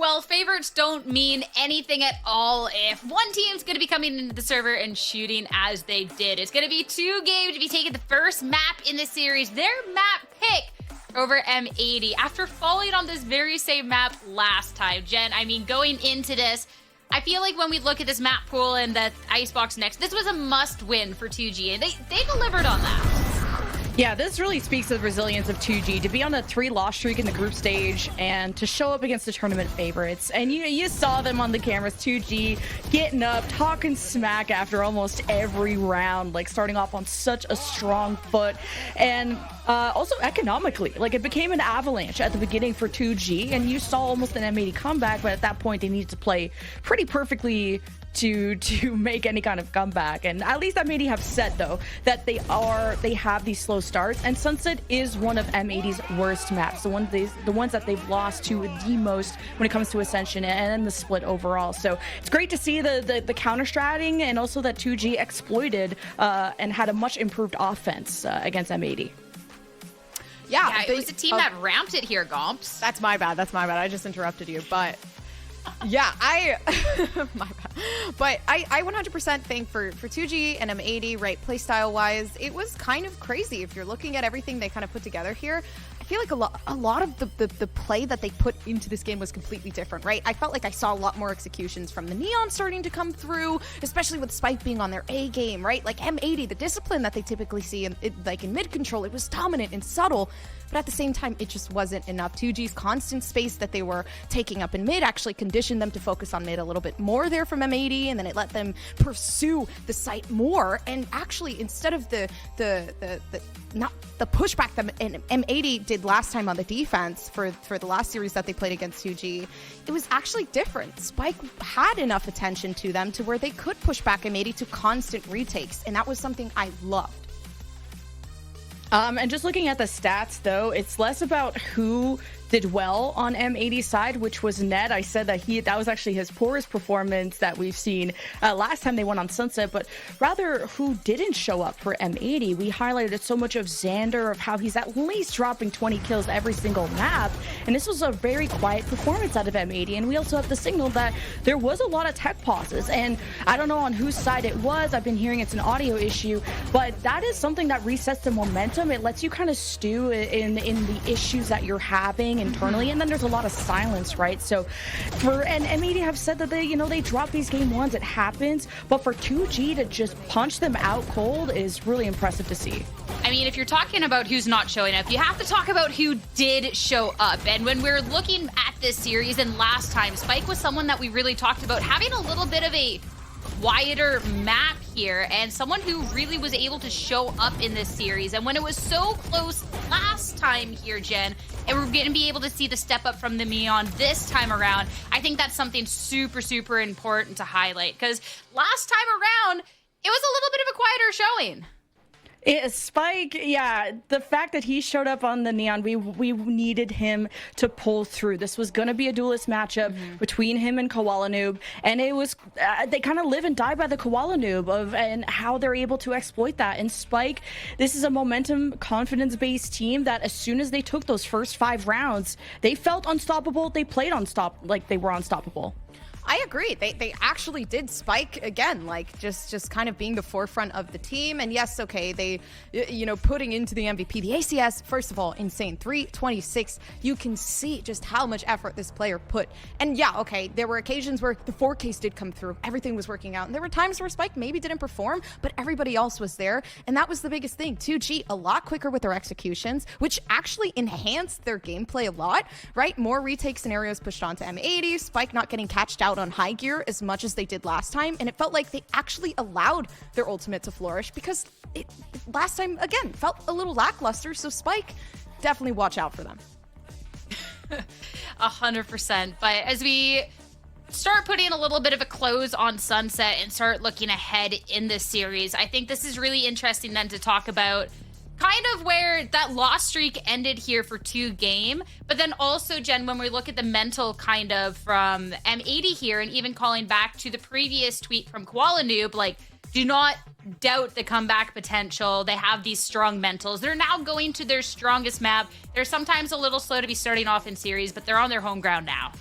Well, favorites don't mean anything at all if one team's going to be coming into the server and shooting as they did. It's going to be 2 games to be taking the first map in the series, their map pick over M80 after falling on this very same map last time. Jen, I mean, going into this, I feel like when we look at this map pool and the Icebox next, this was a must win for 2G, and they delivered on that. Yeah, this really speaks to the resilience of 2G, to be on a 3-loss streak in the group stage and to show up against the tournament favorites. And you saw them on the cameras, 2G getting up, talking smack after almost every round, like starting off on such a strong foot. And also economically, like it became an avalanche at the beginning for 2G, and you saw almost an M80 comeback, but at that point they needed to play pretty perfectly to make any kind of comeback. And at least M80 have said though that they have these slow starts, and Sunset is one of M80's worst maps, the ones that they've lost to the most when it comes to Ascension and the split overall. So it's great to see the counter stratting, and also that 2G exploited and had a much improved offense against M80. Yeah, it was a team that ramped it here, Gomps. That's my bad. I just interrupted you, but yeah, my bad. But I 100% think for 2G and M80, right, playstyle wise, it was kind of crazy. If you're looking at everything they kind of put together here, I feel like a lot of the play that they put into this game was completely different, right? I felt like I saw a lot more executions from the Neon starting to come through, especially with Spike being on their A game, right? Like M80, the discipline that they typically see like in mid control, it was dominant and subtle. But at the same time, it just wasn't enough. 2G's constant space that they were taking up in mid actually conditioned them to focus on mid a little bit more there from M80, and then it let them pursue the site more. And actually, instead of the pushback that M80 did last time on the defense for the last series that they played against 2G, it was actually different. Spike had enough attention to them to where they could push back M80 to constant retakes, and that was something I loved. And just looking at the stats, though, it's less about who did well on M80's side, which was Ned. I said that that was actually his poorest performance that we've seen last time they went on Sunset, but rather who didn't show up for M80. We highlighted so much of Xander, of how he's at least dropping 20 kills every single map, and this was a very quiet performance out of M80. And we also have the signal that there was a lot of tech pauses, and I don't know on whose side it was. I've been hearing it's an audio issue, but that is something that resets the momentum. It lets you kind of stew in the issues that you're having internally, and then there's a lot of silence, right? So and M80 have said that they drop these game ones, it happens, but for 2G to just punch them out cold is really impressive to see. I mean, if you're talking about who's not showing up, you have to talk about who did show up. And when we're looking at this series, and last time, Spike was someone that we really talked about having a little bit of a quieter map here, and someone who really was able to show up in this series. And when it was so close last time here, Jen, and we're going to be able to see the step up from the Neon this time around, I think that's something super, super important to highlight, because last time around, it was a little bit of a quieter showing. Spike, yeah, the fact that he showed up on the Neon, we needed him to pull through. This was going to be a duelist matchup between him and Koala Noob, and it was they kind of live and die by the Koala Noob and how they're able to exploit that. And Spike, this is a momentum, confidence-based team that as soon as they took those first 5 rounds, they felt unstoppable. They played like they were unstoppable. I agree. They actually did. Spike, again, like just kind of being the forefront of the team. And yes, okay, they, putting into the MVP, the ACS, first of all, insane. 326. You can see just how much effort this player put. And yeah, okay, there were occasions where the 4Ks did come through. Everything was working out. And there were times where Spike maybe didn't perform, but everybody else was there. And that was the biggest thing. 2G, a lot quicker with their executions, which actually enhanced their gameplay a lot, right? More retake scenarios pushed onto M80. Spike not getting catched out on high gear as much as they did last time, and it felt like they actually allowed their ultimate to flourish, because last time, again, felt a little lackluster. So Spike, definitely watch out for them. 100%. But as we start putting a little bit of a close on Sunset and start looking ahead in this series, I think this is really interesting then to talk about kind of where that loss streak ended here for 2 game, but then also, Jen, when we look at the mental kind of from M80 here, and even calling back to the previous tweet from Koala Noob, like, do not doubt the comeback potential. They have these strong mentals. They're now going to their strongest map. They're sometimes a little slow to be starting off in series, but they're on their home ground now.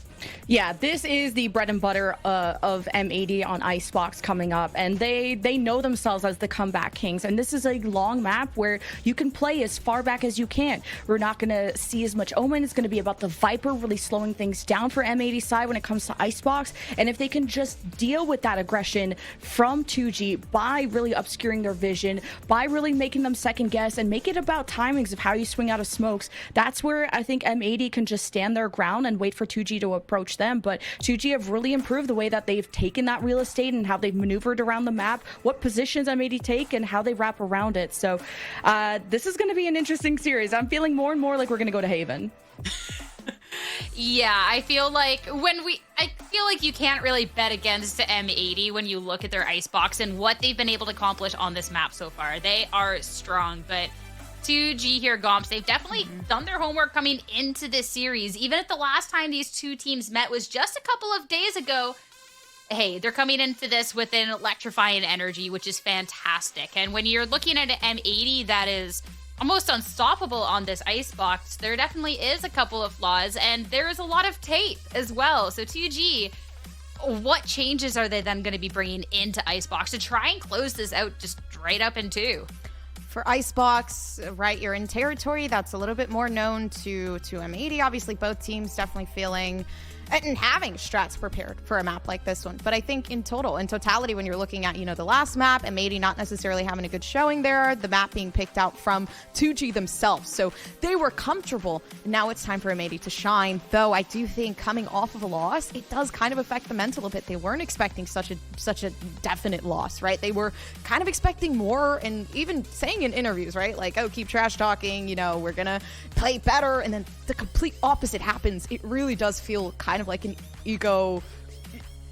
Yeah, this is the bread and butter of M80 on Icebox coming up, and they know themselves as the comeback kings, and this is a long map where you can play as far back as you can. We're not going to see as much Omen. It's going to be about the Viper really slowing things down for M80 side when it comes to Icebox, and if they can just deal with that aggression from 2G by really obscuring their vision, by really making them second guess and make it about timings of how you swing out of smokes, that's where I think M80 can just stand their ground and wait for 2G to approach them. But 2G have really improved the way that they've taken that real estate and how they've maneuvered around the map, what positions M80 take and how they wrap around it. So this is going to be an interesting series. I'm feeling more and more like we're going to go to Haven. Yeah, I feel like you can't really bet against M80 when you look at their Icebox and what they've been able to accomplish on this map so far. They are strong, but 2G here, Gomps, they've definitely done their homework coming into this series. Even if the last time these two teams met was just a couple of days ago, hey, they're coming into this with an electrifying energy, which is fantastic. And when you're looking at an M80 that is almost unstoppable on this Icebox, there definitely is a couple of flaws, and there is a lot of tape as well. So 2G, what changes are they then going to be bringing into Icebox to try and close this out just straight up in two? For Icebox, right, you're in territory that's a little bit more known to M80. Obviously, both teams definitely feeling and having strats prepared for a map like this one. But I think in totality, when you're looking at, the last map, M80 not necessarily having a good showing there, the map being picked out from 2G themselves. So they were comfortable. Now it's time for M80 to shine. Though I do think coming off of a loss, it does kind of affect the mental a bit. They weren't expecting such a definite loss, right? They were kind of expecting more, and even saying in interviews, right? Like, oh, keep trash talking, we're going to play better. And then the complete opposite happens. It really does feel kind of like an ego,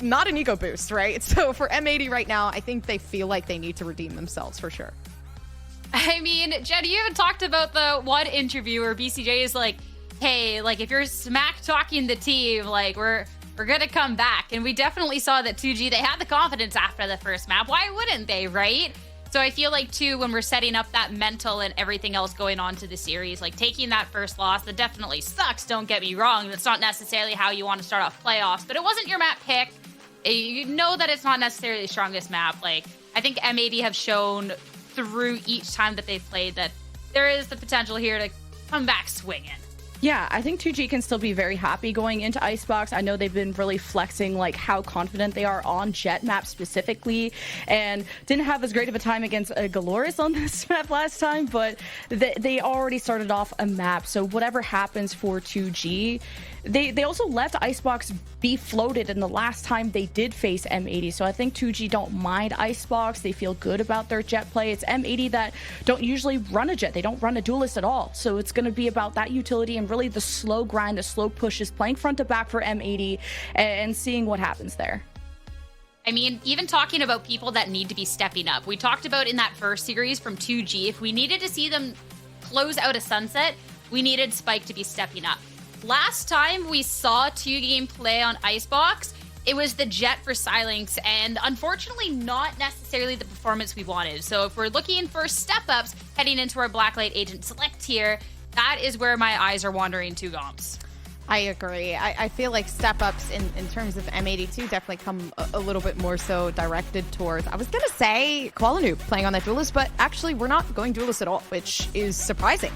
not an ego boost, right? So for M80 right now, I think they feel like they need to redeem themselves for sure. I mean, Jenny, you even talked about the one interview where BCJ is like, hey, like if you're smack talking the team, like we're gonna come back. And we definitely saw that 2G, they had the confidence after the first map. Why wouldn't they, right? So I feel like, too, when we're setting up that mental and everything else going on to the series, like taking that first loss, that definitely sucks, don't get me wrong. That's not necessarily how you want to start off playoffs, but it wasn't your map pick. You know that it's not necessarily the strongest map. Like, I think M80 have shown through each time that they've played that there is the potential here to come back swinging. Yeah, I think 2G can still be very happy going into Icebox. I know they've been really flexing like how confident they are on Jet map specifically, and didn't have as great of a time against Galoris on this map last time, but they already started off a map, so whatever happens for 2G, they also let Icebox be floated in the last time they did face M80, so I think 2G don't mind Icebox. They feel good about their Jet play. It's M80 that don't usually run a Jet. They don't run a duelist at all, so it's going to be about that utility and really the slow grind, the slow pushes, playing front to back for M80 and seeing what happens there. I mean, even talking about people that need to be stepping up. We talked about in that first series from 2G, if we needed to see them close out a sunset, we needed Spike to be stepping up. Last time we saw 2-game play on Icebox, it was the Jet for Silence, and unfortunately not necessarily the performance we wanted. So if we're looking for step-ups heading into our Blacklight Agent Select tier, that is where my eyes are wandering to, Gomps. I agree. I feel like step-ups in terms of M82 definitely come a little bit more so directed towards, I was going to say, Qualanoob playing on that Duelist, but actually we're not going Duelist at all, which is surprising.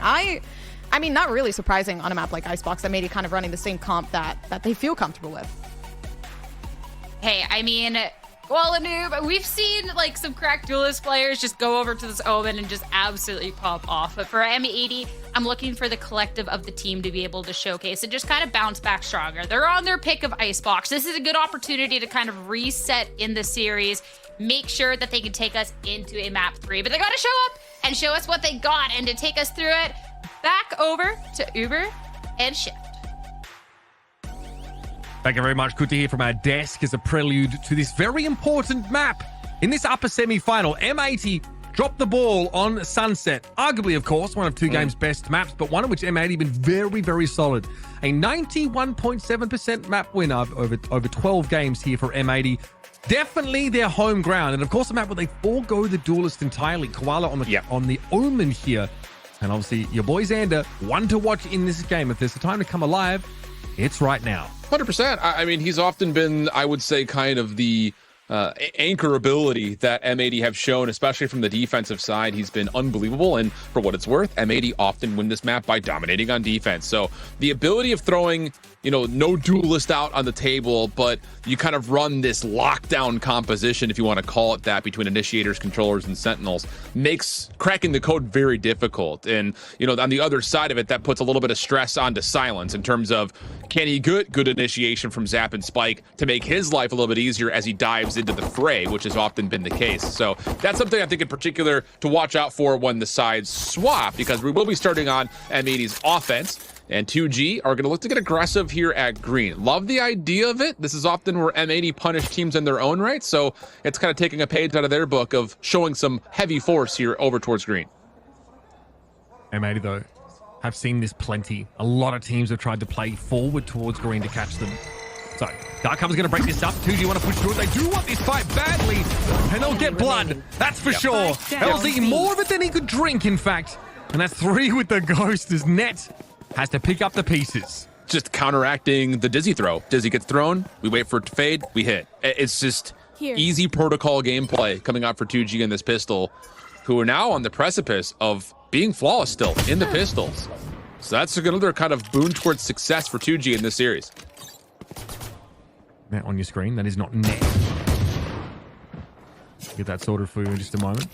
I mean, not really surprising on a map like Icebox. M80 kind of running the same comp that they feel comfortable with. Hey, I mean, Qualanoob, we've seen like some cracked Duelist players just go over to this Omen and just absolutely pop off. But for M80, I'm looking for the collective of the team to be able to showcase and just kind of bounce back stronger. They're on their pick of Icebox. This is a good opportunity to kind of reset in the series, make sure that they can take us into a map 3. But they got to show up and show us what they got, and to take us through it, back over to Uber and Shift. Thank you very much. Good to hear from our desk as a prelude to this very important map. In this upper semi-final, M80 dropped the ball on Sunset. Arguably, of course, one of 2Game's best maps, but one in which M80 been very, very solid. A 91.7% map win over 12 games here for M80. Definitely their home ground. And of course, a map where they forego the Duelist entirely. Koala on the Omen here. And obviously, your boy Xander, one to watch in this game. If there's a time to come alive, It's right now. 100%. I mean, he's often been, I would say, kind of the anchor ability that M80 have shown, especially from the defensive side. He's been unbelievable, and for what it's worth, M80 often win this map by dominating on defense. So the ability of throwing, you know, no duelist out on the table, but you kind of run this lockdown composition, if you want to call it that, between initiators, controllers, and sentinels, makes cracking the code very difficult. And, you know, on the other side of it, that puts a little bit of stress onto Silence in terms of, can he get good initiation from Zap and Spike to make his life a little bit easier as he dives into the fray, which has often been the case. So that's something I think in particular to watch out for when the sides swap, because we will be starting on M80's offense. And 2G are going to look to get aggressive here at green. Love the idea of it. This is often where M80 punish teams in their own right. So it's kind of taking a page out of their book of showing some heavy force here over towards green. M80, though, have seen this plenty. A lot of teams have tried to play forward towards green to catch them. So Dark Cover's going to break this up. 2G want to push through it. They do want this fight badly, and they'll get blood. That's for sure. Hell's eating more of it than he could drink, in fact. And that's 3 with the Ghost as Net has to pick up the pieces. Just counteracting the Dizzy throw. Dizzy gets thrown, we wait for it to fade, we hit. It's just easy protocol gameplay coming out for 2G in this pistol, who are now on the precipice of being flawless still in the pistols. So that's another kind of boon towards success for 2G in this series. Net on your screen, that is not Net. Get that sorted for you in just a moment.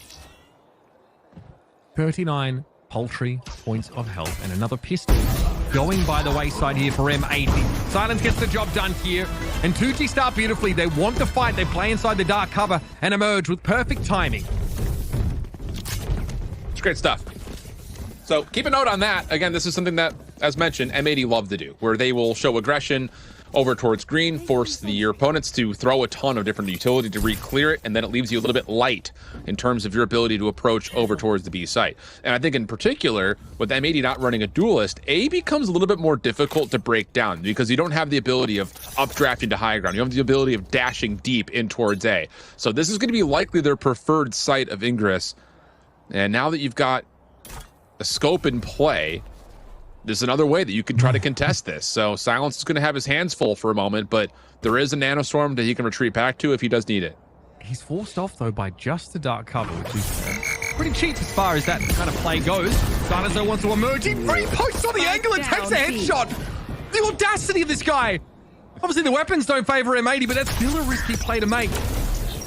39 paltry points of health and another pistol going by the wayside here for M80. Silence gets the job done here, and 2G start beautifully. They want the fight. They play inside the dark cover and emerge with perfect timing. It's great stuff. So keep a note on that. Again, this is something that, as mentioned, M80 love to do, where they will show aggression over towards green, force your opponents to throw a ton of different utility to re-clear it, and then it leaves you a little bit light in terms of your ability to approach over towards the B site. And I think in particular, with M80 not running a duelist, A becomes a little bit more difficult to break down because you don't have the ability of updrafting to high ground. You have the ability of dashing deep in towards A. So this is going to be likely their preferred site of ingress. And now that you've got a scope in play, there's another way that you can try to contest this. So Silence is going to have his hands full for a moment, but there is a nanostorm that he can retreat back to if he does need it. He's forced off, though, by just the dark cover, which is pretty cheap as far as that kind of play goes. Silence, though, wants to emerge. He posts on the angle and takes a headshot. The audacity of this guy. Obviously, the weapons don't favor M80, but that's still a risky play to make.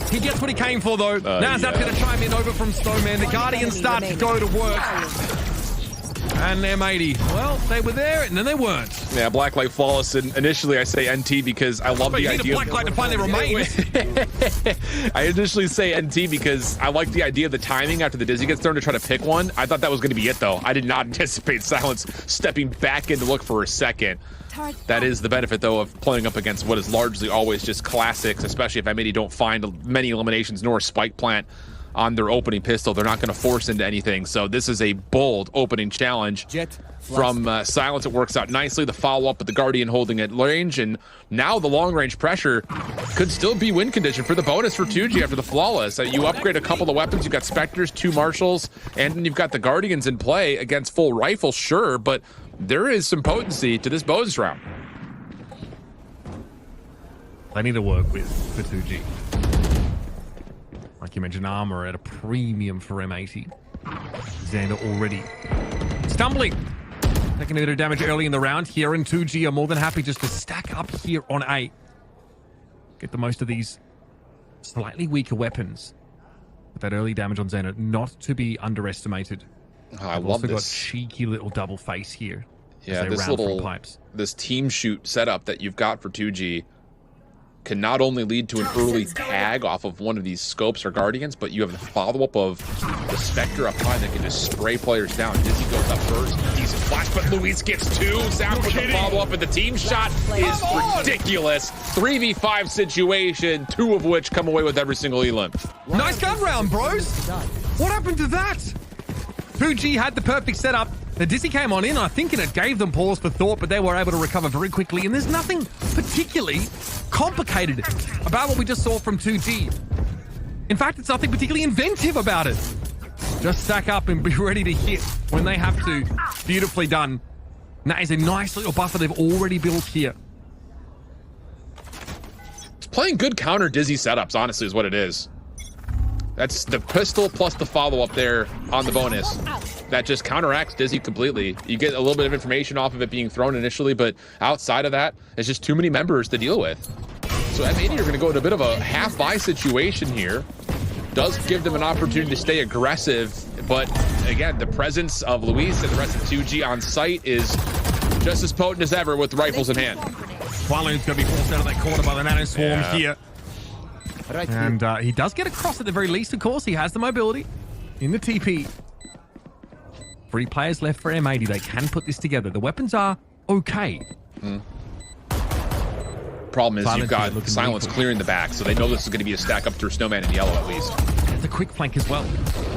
He gets what he came for, though. Now Zap's going to chime in over from Stoneman. The Guardians start to go to work. And M80, well, they were there, and then they weren't. Yeah, Blacklight Flawless, and initially I say NT because I love the idea. Blacklight to find their remains. I initially say NT because I like the idea of the timing after the Dizzy gets thrown to try to pick one. I thought that was going to be it, though. I did not anticipate Silence stepping back in to look for a second. That is the benefit, though, of playing up against what is largely always just classics, especially if M80 don't find many eliminations nor a spike plant on their opening pistol. They're not going to force into anything. So this is a bold opening challenge from Silence. It works out nicely. The follow-up with the Guardian holding at range, and now the long-range pressure could still be win condition for the bonus for 2G after the flawless. You upgrade a couple of weapons. You've got Spectres, 2 Marshals, and then you've got the Guardians in play against full rifle, sure, but there is some potency to this bonus round. Plenty to work with for 2G. Like you mentioned, armor at a premium for M80. Xander already stumbling. Taking a bit of damage early in the round here, and 2G are more than happy just to stack up here on A. Get the most of these slightly weaker weapons. But that early damage on Xander, not to be underestimated. Oh, I love this. Also got cheeky little double face here. Yeah, this team shoot setup that you've got for 2G can not only lead to an early tag off of one of these scopes or Guardians, but you have the follow-up of the Spectre up high that can just spray players down. Dizzy goes up first, decent flash, but Luis gets 2. Zap with the follow-up, and the team shot is ridiculous. 3v5 situation, 2 of which come away with every single elim. Nice gun round, bros. What happened to that? 2G had the perfect setup. The Dizzy came on in, I think, and it gave them pause for thought, but they were able to recover very quickly, and there's nothing particularly complicated about what we just saw from 2G. In fact, it's nothing particularly inventive about it. Just stack up and be ready to hit when they have to. Beautifully done And that is a nice little buffer they've already built here. It's playing good counter Dizzy setups, honestly, is what it is. That's the pistol plus the follow-up there on the bonus. That just counteracts Dizzy completely. You get a little bit of information off of it being thrown initially, but outside of that, it's just too many members to deal with. So M80 are going to go into a bit of a half-buy situation here. Does give them an opportunity to stay aggressive, but again, the presence of Luis and the rest of 2G on site is just as potent as ever with rifles in hand. Walloon's going to be forced out of that corner by the Nano Swarm here. And he does get across at the very least, of course. He has the mobility in the TP. 3 players left for M80. They can put this together. The weapons are okay. Problem is you've got Silence clearing the back, so they know this is going to be a stack up through Snowman in yellow at least. It's a quick flank as well.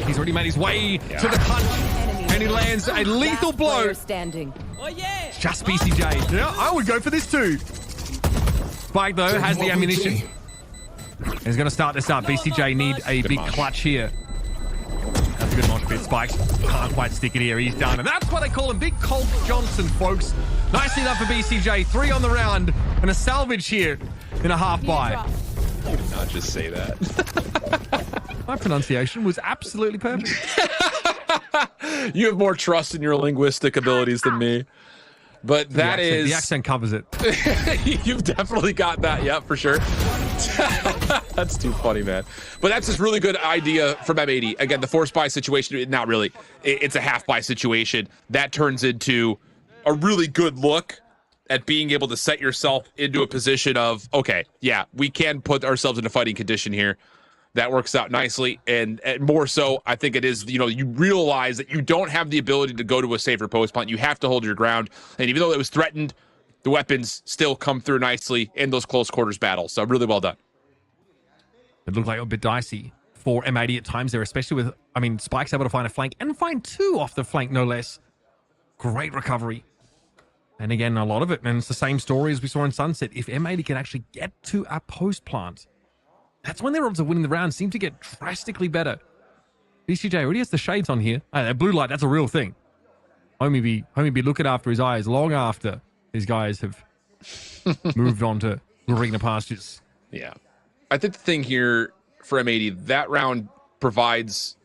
He's already made his way to the punch, and he lands a lethal blow. Just BCJ. Yeah, I would go for this too. Spike, though, has the ammunition. He's going to start this up. BCJ need a big clutch here. That's a good launch bit. Spikes can't quite stick it here. He's done. And that's why they call him Big Colt Johnson, folks. Nicely done for BCJ. 3 on the round and a salvage here in a half buy. You did not just say that. My pronunciation was absolutely perfect. You have more trust in your linguistic abilities than me. But that is... The accent covers it. You've definitely got that, yeah, for sure. That's too funny, man. But that's just really good idea from M80. Again, the force buy situation, not really. It's a half buy situation. That turns into a really good look at being able to set yourself into a position of, okay, yeah, we can put ourselves in a fighting condition here. That works out nicely, and more so, I think it is, you realize that you don't have the ability to go to a safer post plant. You have to hold your ground, and even though it was threatened, the weapons still come through nicely in those close quarters battles. So really well done. It looked like a bit dicey for M80 at times there, especially with, Spike's able to find a flank and find 2 off the flank, no less. Great recovery. And again, a lot of it, and it's the same story as we saw in Sunset. If M80 can actually get to a post plant, that's when their odds of winning the round seem to get drastically better. BCJ already has the shades on here. That blue light, that's a real thing. Homie be looking after his eyes long after these guys have moved on to greener pastures. Yeah. I think the thing here for M80, that round provides...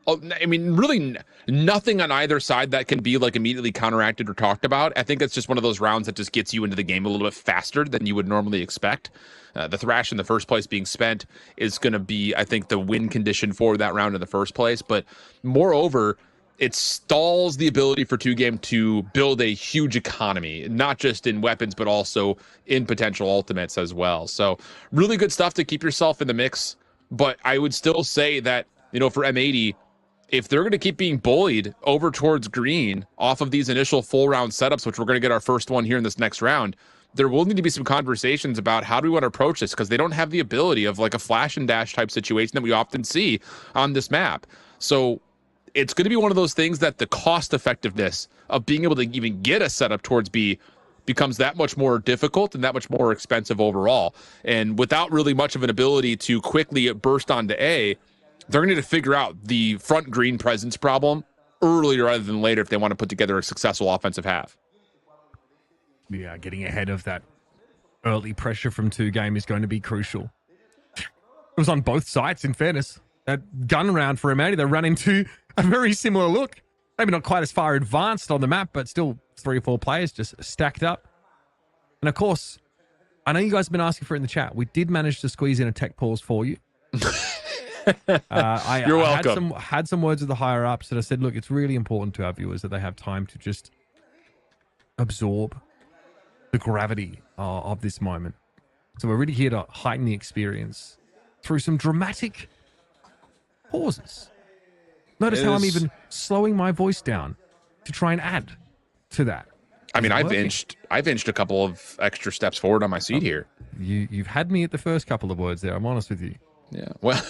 really nothing on either side that can be immediately counteracted or talked about. I think it's just one of those rounds that just gets you into the game a little bit faster than you would normally expect. The Thrash in the first place being spent is going to be, I think, the win condition for that round in the first place. But moreover, it stalls the ability for 2Game to build a huge economy, not just in weapons, but also in potential ultimates as well. So really good stuff to keep yourself in the mix. But I would still say that, for M80, if they're going to keep being bullied over towards green off of these initial full round setups, which we're going to get our first one here in this next round, there will need to be some conversations about how do we want to approach this, because they don't have the ability of a flash and dash type situation that we often see on this map. So it's going to be one of those things that the cost effectiveness of being able to even get a setup towards B becomes that much more difficult and that much more expensive overall. And without really much of an ability to quickly burst onto A, they're going to need to figure out the front green presence problem earlier rather than later if they want to put together a successful offensive half. Yeah, getting ahead of that early pressure from 2Game is going to be crucial. It was on both sides, in fairness. That gun round for M80, they run into a very similar look. Maybe not quite as far advanced on the map, but still 3 or 4 players just stacked up. And of course, I know you guys have been asking for it in the chat. We did manage to squeeze in a tech pause for you. You're welcome. I had some words with the higher ups that I said, look, it's really important to our viewers that they have time to just absorb the gravity of this moment. So we're really here to heighten the experience through some dramatic pauses. Notice how I'm even slowing my voice down to try and add to that. I've inched a couple of extra steps forward on my seat here. You've had me at the first couple of words there. I'm honest with you. Yeah. Well,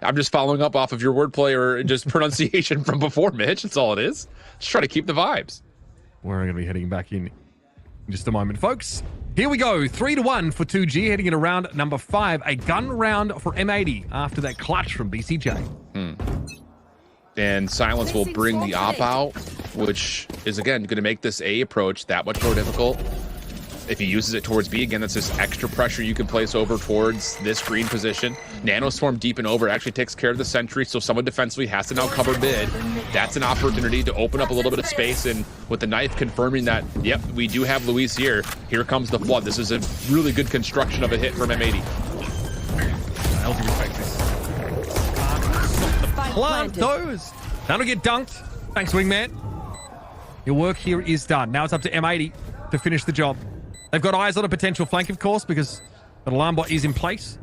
I'm just following up off of your wordplay or just pronunciation from before, Mitch. That's all it is. Just try to keep the vibes. We're going to be heading back in just a moment, folks. Here we go. 3-1 for 2G, heading into round number 5. A gun round for M80 after that clutch from BCJ. And Silence will bring the op out. which is, again, going to make this A approach that much more difficult. If he uses it towards B, again, that's just extra pressure you can place over towards this green position. Nanoswarm deep and over actually takes care of the sentry, so someone defensively has to now cover mid. That's an opportunity to open up a little bit of space, and with the knife confirming that, yep, we do have Luis here. Here comes the flood. This is a really good construction of a hit from M80. LG respect this. Plant those. That'll get dunked. Thanks, Wingman. Your work here is done. Now it's up to M80 to finish the job. They've got eyes on a potential flank, of course, because the alarm bot is in place.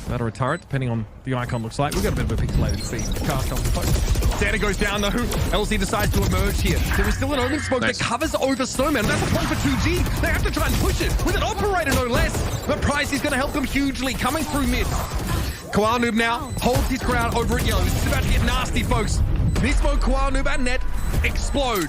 That or a turret, depending on the icon looks like. We've got a bit of a pixelated feed. Cast off the post. Santa goes down, though. LZ decides to emerge here. There is still an omen smoke that covers over Snowman. That's a point for 2G. They have to try and push it with an operator, no less. But Price is going to help them hugely, coming through mid. Koala Noob now holds his ground over at yellow. This is about to get nasty, folks. This smoke, Koala Noob and Net explode.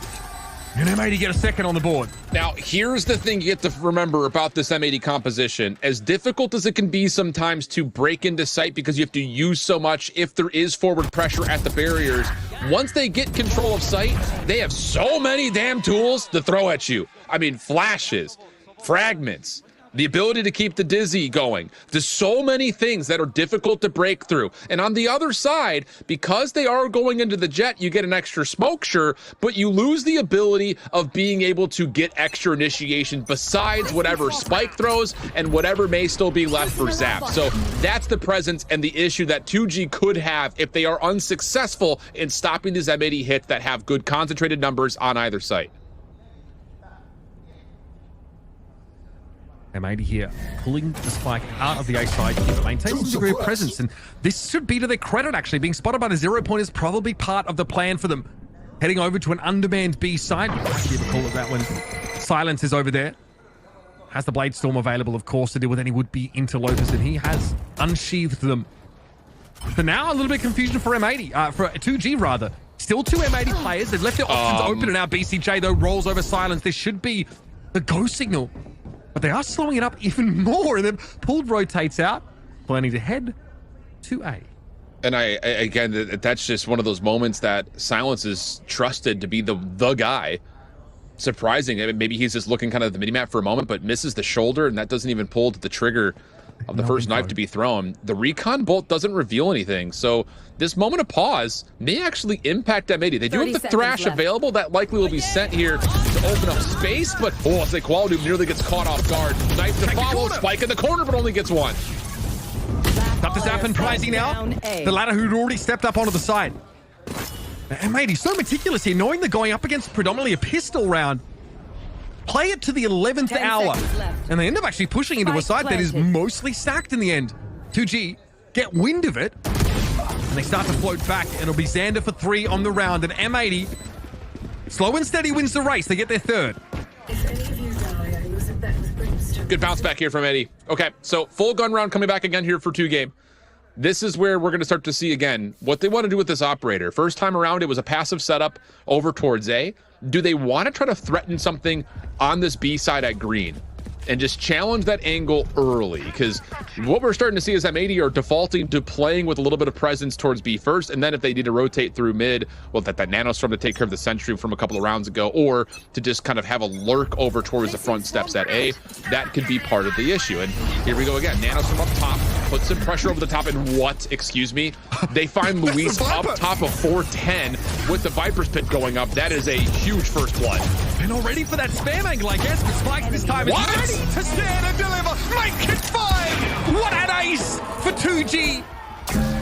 And M80 get a second on the board. Now, here's the thing you get to remember about this M80 composition. As difficult as it can be sometimes to break into sight because you have to use so much if there is forward pressure at the barriers, once they get control of sight, they have so many damn tools to throw at you. I mean, flashes, fragments, the ability to keep the dizzy going. There's so many things that are difficult to break through. And on the other side, because they are going into the jet, you get an extra smoke, sure, but you lose the ability of being able to get extra initiation besides whatever Spike throws and whatever may still be left for Zap. So that's the presence and the issue that 2G could have if they are unsuccessful in stopping these M80 hits that have good concentrated numbers on either site. M80 here, pulling the spike out of the A side here, maintains some degree of presence, and this should be to their credit, actually. Being spotted by the 0 point is probably part of the plan for them. Heading over to an undermanned B side, if you recall it that one. Silence is over there. Has the Blade Storm available, of course, to deal with any would-be interlopers, and he has unsheathed them. So now a little bit of confusion for M80, for 2G rather. Still two M80 players. They've left their options open, and now BCJ, though, rolls over Silence. This should be the go signal. But they are slowing it up even more, and then Pulled rotates out, planning to head to A. And again, that's just one of those moments that Silence is trusted to be the guy. Surprising. Maybe he's just looking kind of at the minimap for a moment, but misses the shoulder, and that doesn't even pull to the trigger of the first knife to be thrown. The recon bolt doesn't reveal anything, so this moment of pause may actually impact M80. They do have the Thrash available. That likely will be sent here to open up space, but I'll say Quality nearly gets caught off guard. Knife to follow, Spike in the corner, but only gets one. Up to Zap and Pricey now. The latter who'd already stepped up onto the side. M80 so meticulous here, knowing they're going up against predominantly a pistol round. Play it to the 11th hour, and they end up actually pushing into a side that is mostly stacked in the end. 2G get wind of it, and they start to float back, and it'll be Xander for 3 on the round, and M80, slow and steady, wins the race. They get their third. Good bounce back here from Eddie. Okay, so full gun round coming back again here for 2 game. This is where we're going to start to see, again, what they want to do with this operator. First time around, it was a passive setup over towards A. Do they want to try to threaten something on this B side at green and just challenge that angle early? Because what we're starting to see is M80 are defaulting to playing with a little bit of presence towards B first, and then if they need to rotate through mid, well, that Nanostorm to take care of the sentry from a couple of rounds ago, or to just kind of have a lurk over towards the front steps at A, that could be part of the issue. And here we go again. Nanostorm up top, put some pressure over the top, and excuse me, they find Luis up top of 410 with the Viper's Pit going up. That is a huge first blood. They're not ready for that spam angle, I guess, but Spike this time is ready to stand and deliver. Make it 5! What an ace for 2G!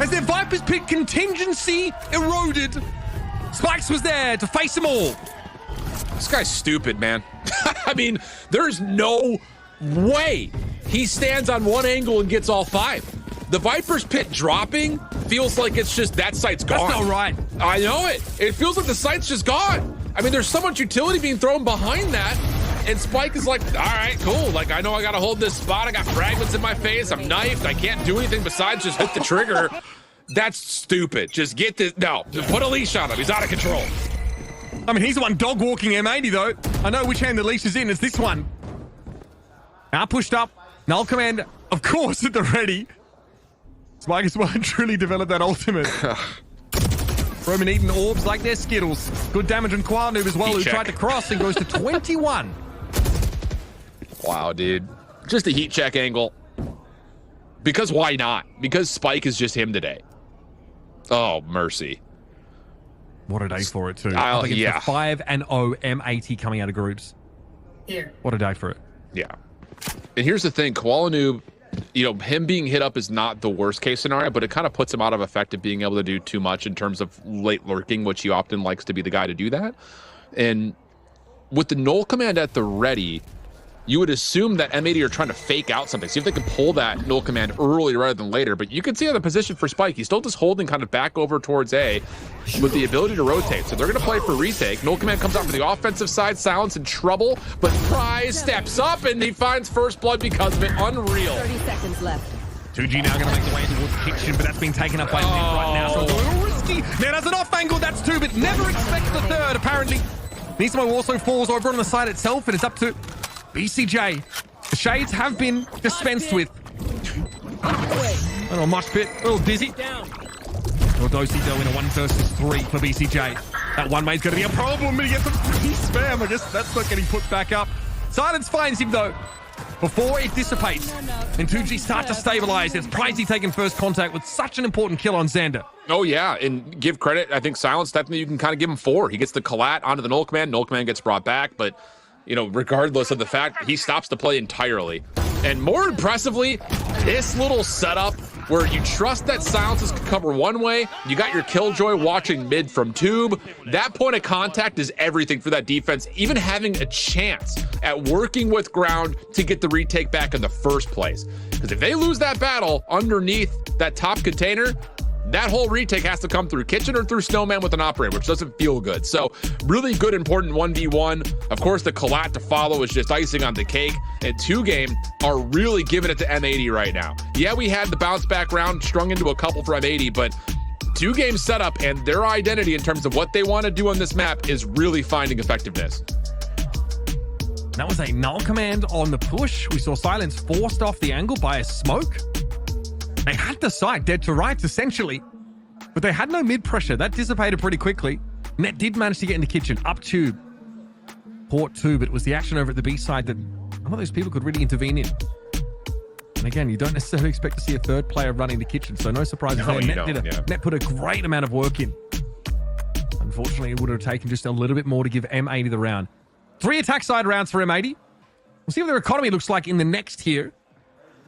As their Viper's Pit contingency eroded, Spikes was there to face them all. This guy's stupid, man. I mean, there's no way he stands on one angle and gets all 5. The Viper's Pit dropping feels like it's just that site's gone. That's not right. I know it. It feels like the site's just gone. I mean, there's so much utility being thrown behind that. And Spike is like, all right, cool. Like, I know I got to hold this spot. I got fragments in my face. I'm knifed. I can't do anything besides just hit the trigger. That's stupid. Just get this. No, just put a leash on him. He's out of control. I mean, he's the one dog walking M80, though. I know which hand the leash is in. It's this one. Now pushed up. Null command, of course, at the ready. Spike is one truly developed that ultimate. Roman eating orbs like they're Skittles. Good damage on Qualnoob as well, who tried to cross and goes to 21. Wow, dude. Just a heat check angle. Because why not? Because Spike is just him today. Oh, mercy. What a day for it, too. I think it's the 5-0 M80 coming out of groups. Here. What a day for it. Yeah. And here's the thing, Qualnoob, you know, him being hit up is not the worst case scenario, but it kind of puts him out of effect of being able to do too much in terms of late lurking, which he often likes to be the guy to do that. And with the null command at the ready, you would assume that M80 are trying to fake out something. See if they can pull that null command early rather than later. But you can see on the position for Spike, he's still just holding kind of back over towards A with the ability to rotate. So they're going to play for retake. Null command comes out for the offensive side. Silence in trouble, but Prize steps up and he finds first blood because of it. Unreal. 30 seconds left. 2G now going to make the way towards Kitchen, but that's been taken up by Nick right now. So it's a little risky. Now there's an off angle. That's two, but never expects the third, apparently. Nismo also falls over on the side itself, and it's up to BCJ. The shades have been dispensed with. A little mosh pit, a little dizzy. Dosi though in a 1 versus 3 for BCJ. That one mate's going to be a problem. He gets a free spam. I guess that's not getting put back up. Silence finds him though. Before it dissipates, and 2G start to stabilize. It's Pricey taking first contact with such an important kill on Xander. Oh, yeah, and give credit. I think Silence, definitely you can kind of give him 4. He gets the collat onto the null command. Null command gets brought back, but, you know, regardless of the fact, he stops the play entirely. And more impressively, this little setup where you trust that Silences can cover one way, you got your Killjoy watching mid from Tube. That point of contact is everything for that defense, even having a chance at working with ground to get the retake back in the first place. Because if they lose that battle underneath that top container, that whole retake has to come through Kitchen or through Snowman with an operator, which doesn't feel good. So really good, important 1v1. Of course, the collat to follow is just icing on the cake. And 2Game are really giving it to M80 right now. Yeah, we had the bounce back round strung into a couple for M80, but 2Game setup and their identity in terms of what they want to do on this map is really finding effectiveness. That was a null command on the push. We saw Silence forced off the angle by a smoke. They had the site dead to rights, essentially, but they had no mid pressure. That dissipated pretty quickly. Net did manage to get into Kitchen, up tube, port 2, but it was the action over at the B side that none of those people could really intervene in. And again, you don't necessarily expect to see a third player running the Kitchen, so no surprise there. Net put a great amount of work in. Unfortunately, it would have taken just a little bit more to give M80 the round. 3 attack side rounds for M80. We'll see what their economy looks like in the next tier.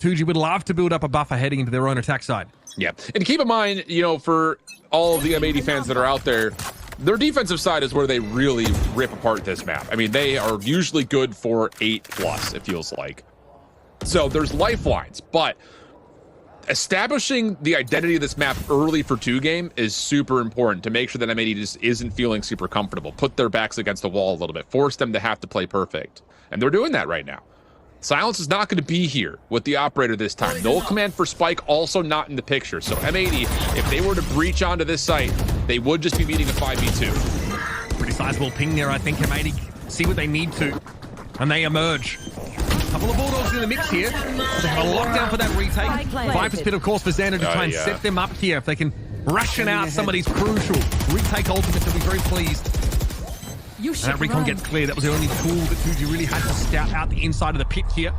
2G would love to build up a buffer heading into their own attack side. Yeah, and keep in mind, you know, for all of the M80 fans that are out there, their defensive side is where they really rip apart this map. I mean, they are usually good for 8+, it feels like. So there's lifelines, but establishing the identity of this map early for 2Game is super important to make sure that M80 just isn't feeling super comfortable. Put their backs against the wall a little bit, force them to have to play perfect. And they're doing that right now. Silence is not going to be here with the operator this time. Null command for Spike also not in the picture. So M80, if they were to breach onto this site, they would just be meeting a 5v2. Pretty sizable ping there, I think. M80 see what they need to, and they emerge. A couple of Bulldogs in the mix here. They have a lockdown for that retake. Viper's Pit, of course, for Xander to try and set them up here. If they can ration out some of these crucial retake ultimates, they'll be very pleased. And that recon gets clear. That was the only tool that 2G really had to scout out the inside of the pit here.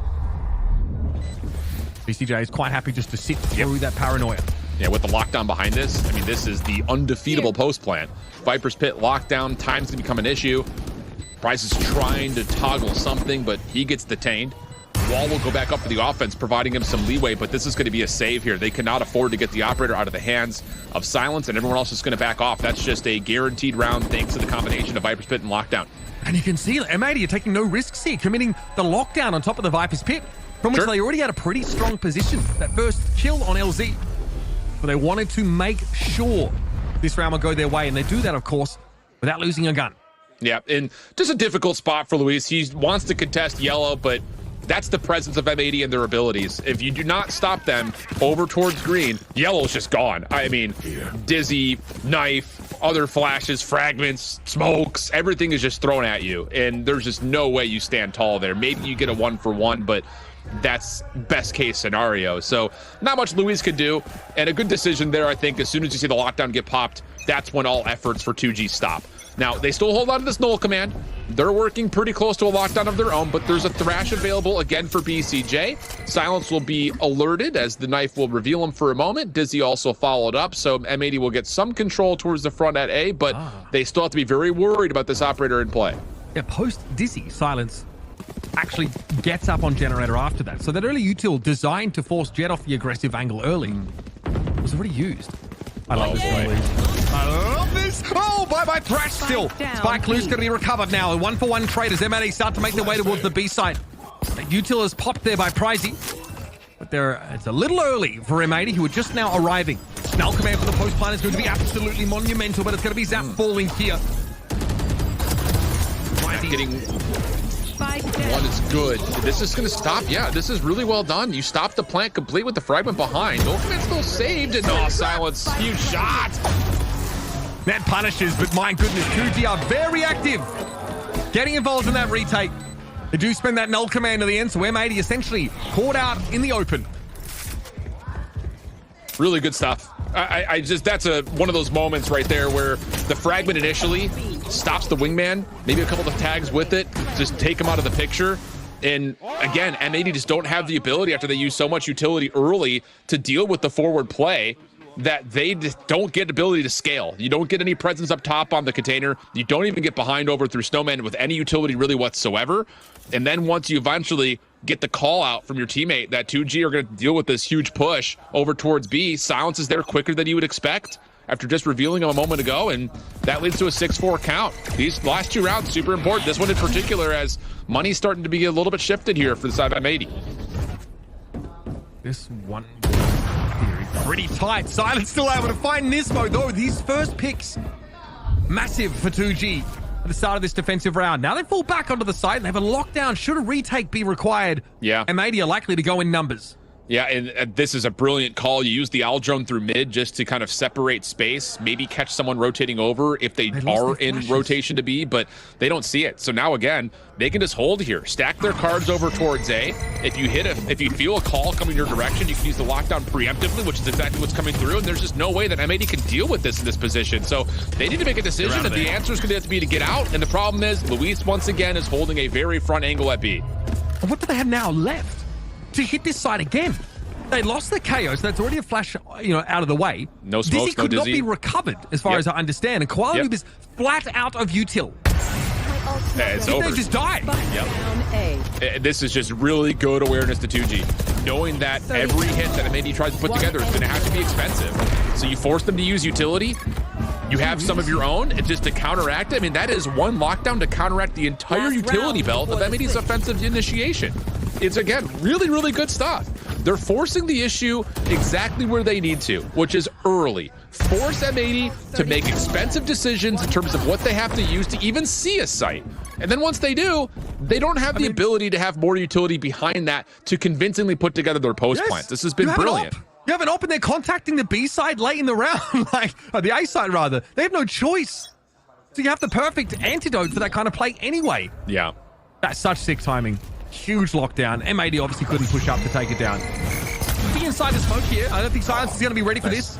BCJ is quite happy just to sit through that paranoia. Yeah, with the lockdown behind this, I mean, this is the undefeatable post plan. Viper's Pit lockdown, time's gonna become an issue. Price is trying to toggle something, but he gets detained. Wall will go back up for the offense, providing him some leeway, but this is going to be a save here. They cannot afford to get the operator out of the hands of Silence, and everyone else is going to back off. That's just a guaranteed round thanks to the combination of Viper's Pit and lockdown. And you can see that M80 are taking no risks here, committing the lockdown on top of the Viper's Pit, from which they already had a pretty strong position. That first kill on LZ. But they wanted to make sure this round would go their way, and they do that, of course, without losing a gun. Yeah, and just a difficult spot for Luis. He wants to contest yellow, but that's the presence of M80 and their abilities. If you do not stop them over towards green, yellow's just gone. I mean, Dizzy, Knife, other flashes, fragments, smokes, everything is just thrown at you. And there's just no way you stand tall there. Maybe you get a 1-for-1, but that's best case scenario. So not much Luis could do. And a good decision there, I think. As soon as you see the lockdown get popped, that's when all efforts for 2G stop. Now, they still hold on to this null command. They're working pretty close to a lockdown of their own, but there's a thrash available again for BCJ. Silence will be alerted as the knife will reveal him for a moment. Dizzy also followed up, so M80 will get some control towards the front at A, but they still have to be very worried about this operator in play. Yeah, post Dizzy, Silence actually gets up on Generator after that. So that early util designed to force Jet off the aggressive angle early was already used. I love this one. I love this. Oh, bye-bye thrash still. Spike loose going to be recovered now. A 1-for-1 trade as M80 start to make their way towards the B side. Util is popped there by Prizey. But it's a little early for M80, who are just now arriving. Null command for the post plan is going to be absolutely monumental, but it's going to be Zap falling here. Prizey Getting one is good. This is going to stop. Yeah, this is really well done. You stopped the plant complete with the fragment behind. Null command still saved, and Silence. Huge shot. That punishes, but my goodness, 2G are very active. Getting involved in that retake. They do spend that null command at the end, so M80 essentially caught out in the open. Really good stuff. I just, that's one of those moments right there where the fragment initially stops the wingman, maybe a couple of tags with it, just take him out of the picture. And again, M80 just don't have the ability after they use so much utility early to deal with the forward play that they just don't get ability to scale. You don't get any presence up top on the container. You don't even get behind over through Snowman with any utility really whatsoever. And then once you eventually get the call out from your teammate that 2G are going to deal with this huge push over towards B, Silence is there quicker than you would expect after just revealing him a moment ago, and that leads to a 6-4 count. These last two rounds, super important. This one in particular, as money's starting to be a little bit shifted here for the side of M80. This one pretty tight. Silence still able to find Nismo, though. These first picks, massive for 2G at the start of this defensive round. Now they fall back onto the side and they have a lockdown. Should a retake be required? Yeah. M80 are likely to go in numbers. Yeah, and this is a brilliant call. You use the owl drone through mid just to kind of separate space, maybe catch someone rotating over if they are in rotation to B, but they don't see it. So now again, they can just hold here, stack their cards over towards A. If you feel a call coming your direction, you can use the lockdown preemptively, which is exactly what's coming through. And there's just no way that M80 can deal with this in this position. So they need to make a decision, and the answer is going to have to be to get out. And the problem is, Luis once again is holding a very front angle at B. What do they have now left to hit this side again? They lost the KO, so that's already a flash, out of the way. No smokes, Dizzy could not be recovered, as far as I understand. And Quality was flat out of util. It's over. They just died. This is just really good awareness to 2G, knowing that every hit that M80 tries to put together is going to have to be expensive. So you force them to use utility. You have some of your own, and just to counteract it. I mean, that is one lockdown to counteract the entire utility belt of M80's offensive initiation. It's, again, really, really good stuff. They're forcing the issue exactly where they need to, which is early. Force M80 to make expensive decisions in terms of what they have to use to even see a site. And then once they do, they don't have the ability to have more utility behind that to convincingly put together their post plans. This has been brilliant. You have an op and they're contacting the B side late in the round, the A side rather. They have no choice. So you have the perfect antidote for that kind of play anyway. Yeah. That's such sick timing. Huge lockdown. M80 obviously couldn't push up to take it down. Be inside the smoke here. I don't think Silence is going to be ready for this.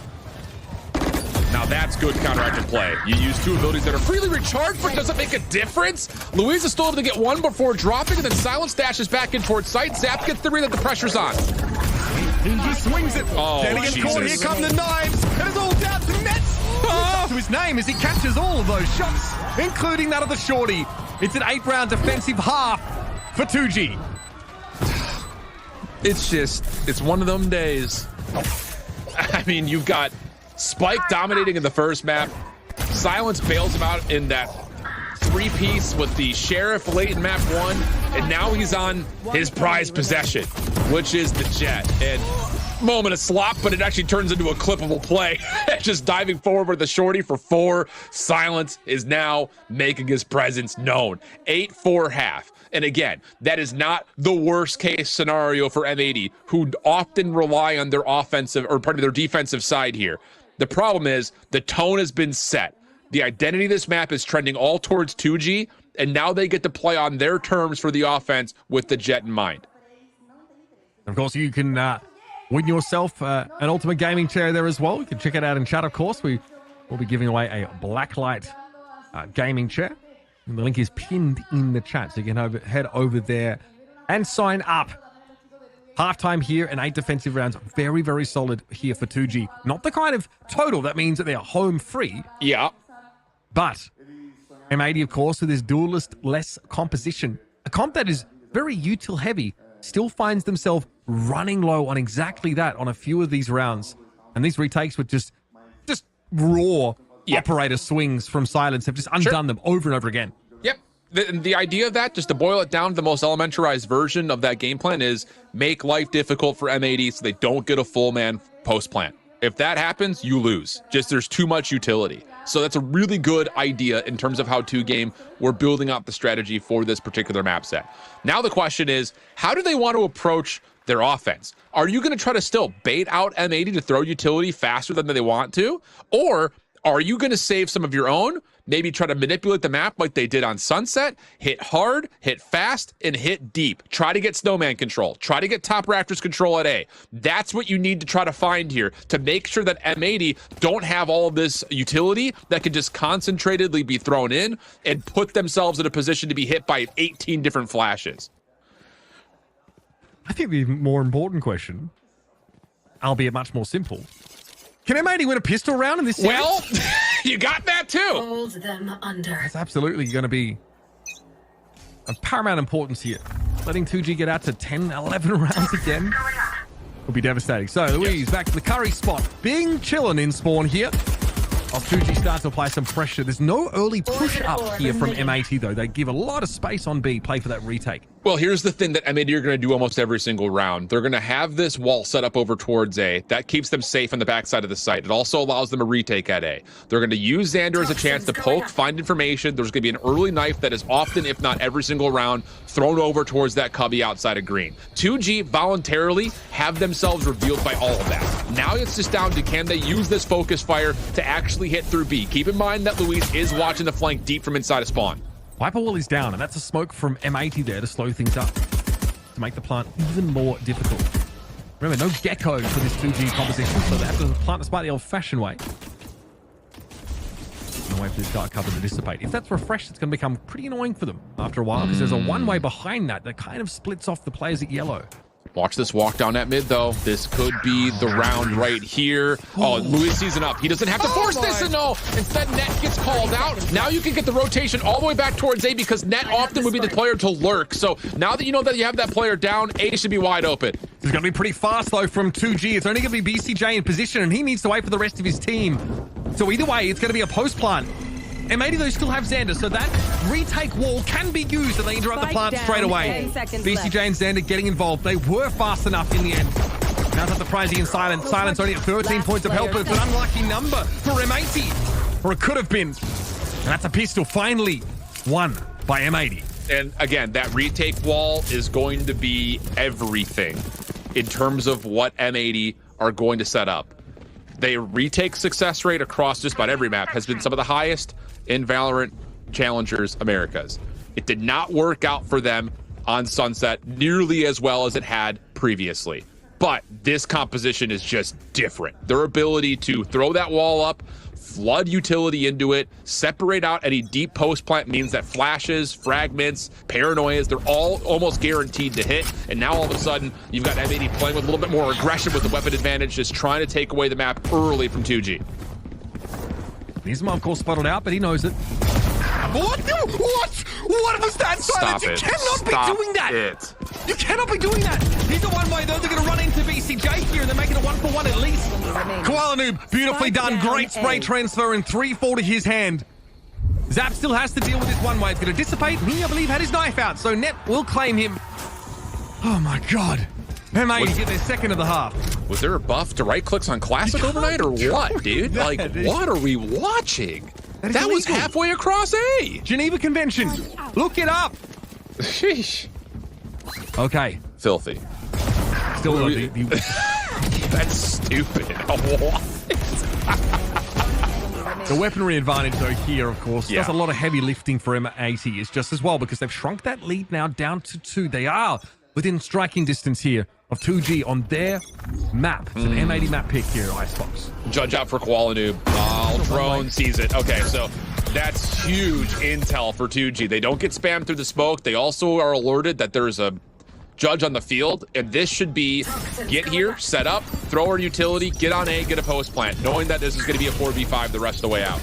Now that's good counteractive play. You use two abilities that are freely recharged, but doesn't make a difference. Luis is still able to get one before dropping, and then Silence dashes back in towards sight. Zap gets the read that the pressure's on. He swings it. Oh, Caught. Here come the knives. And it's all down to Nets. To his name as he catches all of those shots, including that of the shorty. It's an 8-round defensive half for 2G. It's one of them days. I mean, you've got Spike dominating in the first map. Silence bails him out in that 3-piece with the Sheriff late in map 1, and now he's on his prized possession, which is the Jet. And moment of slop, but it actually turns into a clippable play. Just diving forward with the shorty for 4. Silence is now making his presence known. 8-4 half. And again, that is not the worst case scenario for M80, who often rely on their offensive or part of their defensive side here. The problem is the tone has been set. The identity of this map is trending all towards 2G, and now they get to play on their terms for the offense with the Jet in mind. Of course, you can win yourself an Ultimate Gaming chair there as well. You can check it out in chat, of course. We will be giving away a Blacklight gaming chair. And the link is pinned in the chat, so you can head over there and sign up. Halftime here and 8 defensive rounds. Very, very solid here for 2G. Not the kind of total that means that they are home free. Yeah. But M80, of course, with his duelist-less composition, a comp that is very util heavy, still finds themselves running low on exactly that on a few of these rounds. And these retakes with just raw operator swings from Silence have just undone them over and over again. Yep. The idea of that, just to boil it down to the most elementarized version of that game plan, is make life difficult for M80 so they don't get a full man post plant. If that happens, you lose. Just there's too much utility. So that's a really good idea in terms of how 2Game we're building up the strategy for this particular map set. Now the question is, how do they want to approach their offense? Are you going to try to still bait out M80 to throw utility faster than they want to? Or are you going to save some of your own, maybe try to manipulate the map like they did on Sunset, hit hard, hit fast, and hit deep? Try to get Snowman control. Try to get Top Raptors control at A. That's what you need to try to find here to make sure that M80 don't have all of this utility that can just concentratedly be thrown in and put themselves in a position to be hit by 18 different flashes. I think the more important question, albeit much more simple, can M80 win a pistol round in this series? Well, you got that too. Hold them under. It's absolutely going to be of paramount importance here. Letting 2G get out to 10, 11 rounds again will be devastating. So, Louise, back to the curry spot. Bing chilling in spawn here. As 2G starts to apply some pressure. There's no early push up here from M80, though. They give a lot of space on B, play for that retake. Well, here's the thing that M80 are going to do almost every single round. They're going to have this wall set up over towards A. That keeps them safe on the backside of the site. It also allows them a retake at A. They're going to use Xander as a chance to poke, find information. There's going to be an early knife that is often, if not every single round, thrown over towards that cubby outside of green. 2G voluntarily have themselves revealed by all of that. Now it's just down to, can they use this focus fire to actually hit through B? Keep in mind that Luis is watching the flank deep from inside of spawn. Viper wall is down, and that's a smoke from M80 there to slow things up, to make the plant even more difficult. Remember, no gecko for this 2G composition, so they have to plant the spike the old-fashioned way. And wait for this dark cover to dissipate. If that's refreshed, it's going to become pretty annoying for them after a while, because there's a one-way behind that kind of splits off the players at yellow. Watch this walk down at mid, though. This could be the round right here. Oh, Luis sees it up. He doesn't have to force this, and no. Instead, Net gets called out. Now you can get the rotation all the way back towards A, because Net often would be the player to lurk. So now that you know that you have that player down, A should be wide open. It's going to be pretty fast, though, from 2G. It's only going to be BCJ in position, and he needs to wait for the rest of his team. So either way, it's going to be a post plant. M80, though, still have Xander, so that retake wall can be used, and they interrupt the plant straight away. BCJ and Xander getting involved. They were fast enough in the end. Now it's up to Pricey and Silence. Silence only at 13 points of help, but it's an unlucky number for M80. Or it could have been. And that's a pistol finally won by M80. And again, that retake wall is going to be everything in terms of what M80 are going to set up. Their retake success rate across just about every map has been some of the highest in VALORANT Challengers Americas. It did not work out for them on Sunset nearly as well as it had previously. But this composition is just different. Their ability to throw that wall up, flood utility into it, separate out any deep post plant means that flashes, fragments, paranoias, they're all almost guaranteed to hit. And now all of a sudden, you've got M80 playing with a little bit more aggression with the weapon advantage, just trying to take away the map early from 2G. Nizma, of course, spotted out, but he knows it. What? What was that? Stop You it. cannot Stop be doing that. it. You cannot be doing that. Here's the one way, though. They're going to run into BCJ here, and they're making it 1-for-1 at least. Koala Noob, beautifully done. Great spray transfer, and 3-4 to his hand. Zap still has to deal with this one way. It's going to dissipate. He, I believe, had his knife out, so Net will claim him. Oh, my God. M80 get their second of the half. Was there a buff to right clicks on Classic overnight or what, dude? Like, what are we watching? That was halfway across A. Geneva Convention. Look it up. Sheesh. Okay. Filthy. Still That's stupid. What? The weaponry advantage, though, here, of course, does a lot of heavy lifting for M80 is just as well, because they've shrunk that lead now down to 2. They are within striking distance here of 2G on their map. It's an M80 map pick here, Icebox. Judge out for Kuala Drone sees it. Okay, so that's huge intel for 2G. They don't get spammed through the smoke. They also are alerted that there's a judge on the field, and this should be get here, set up, throw our utility, get on A, get a post plant, knowing that this is going to be a 4v5 the rest of the way out.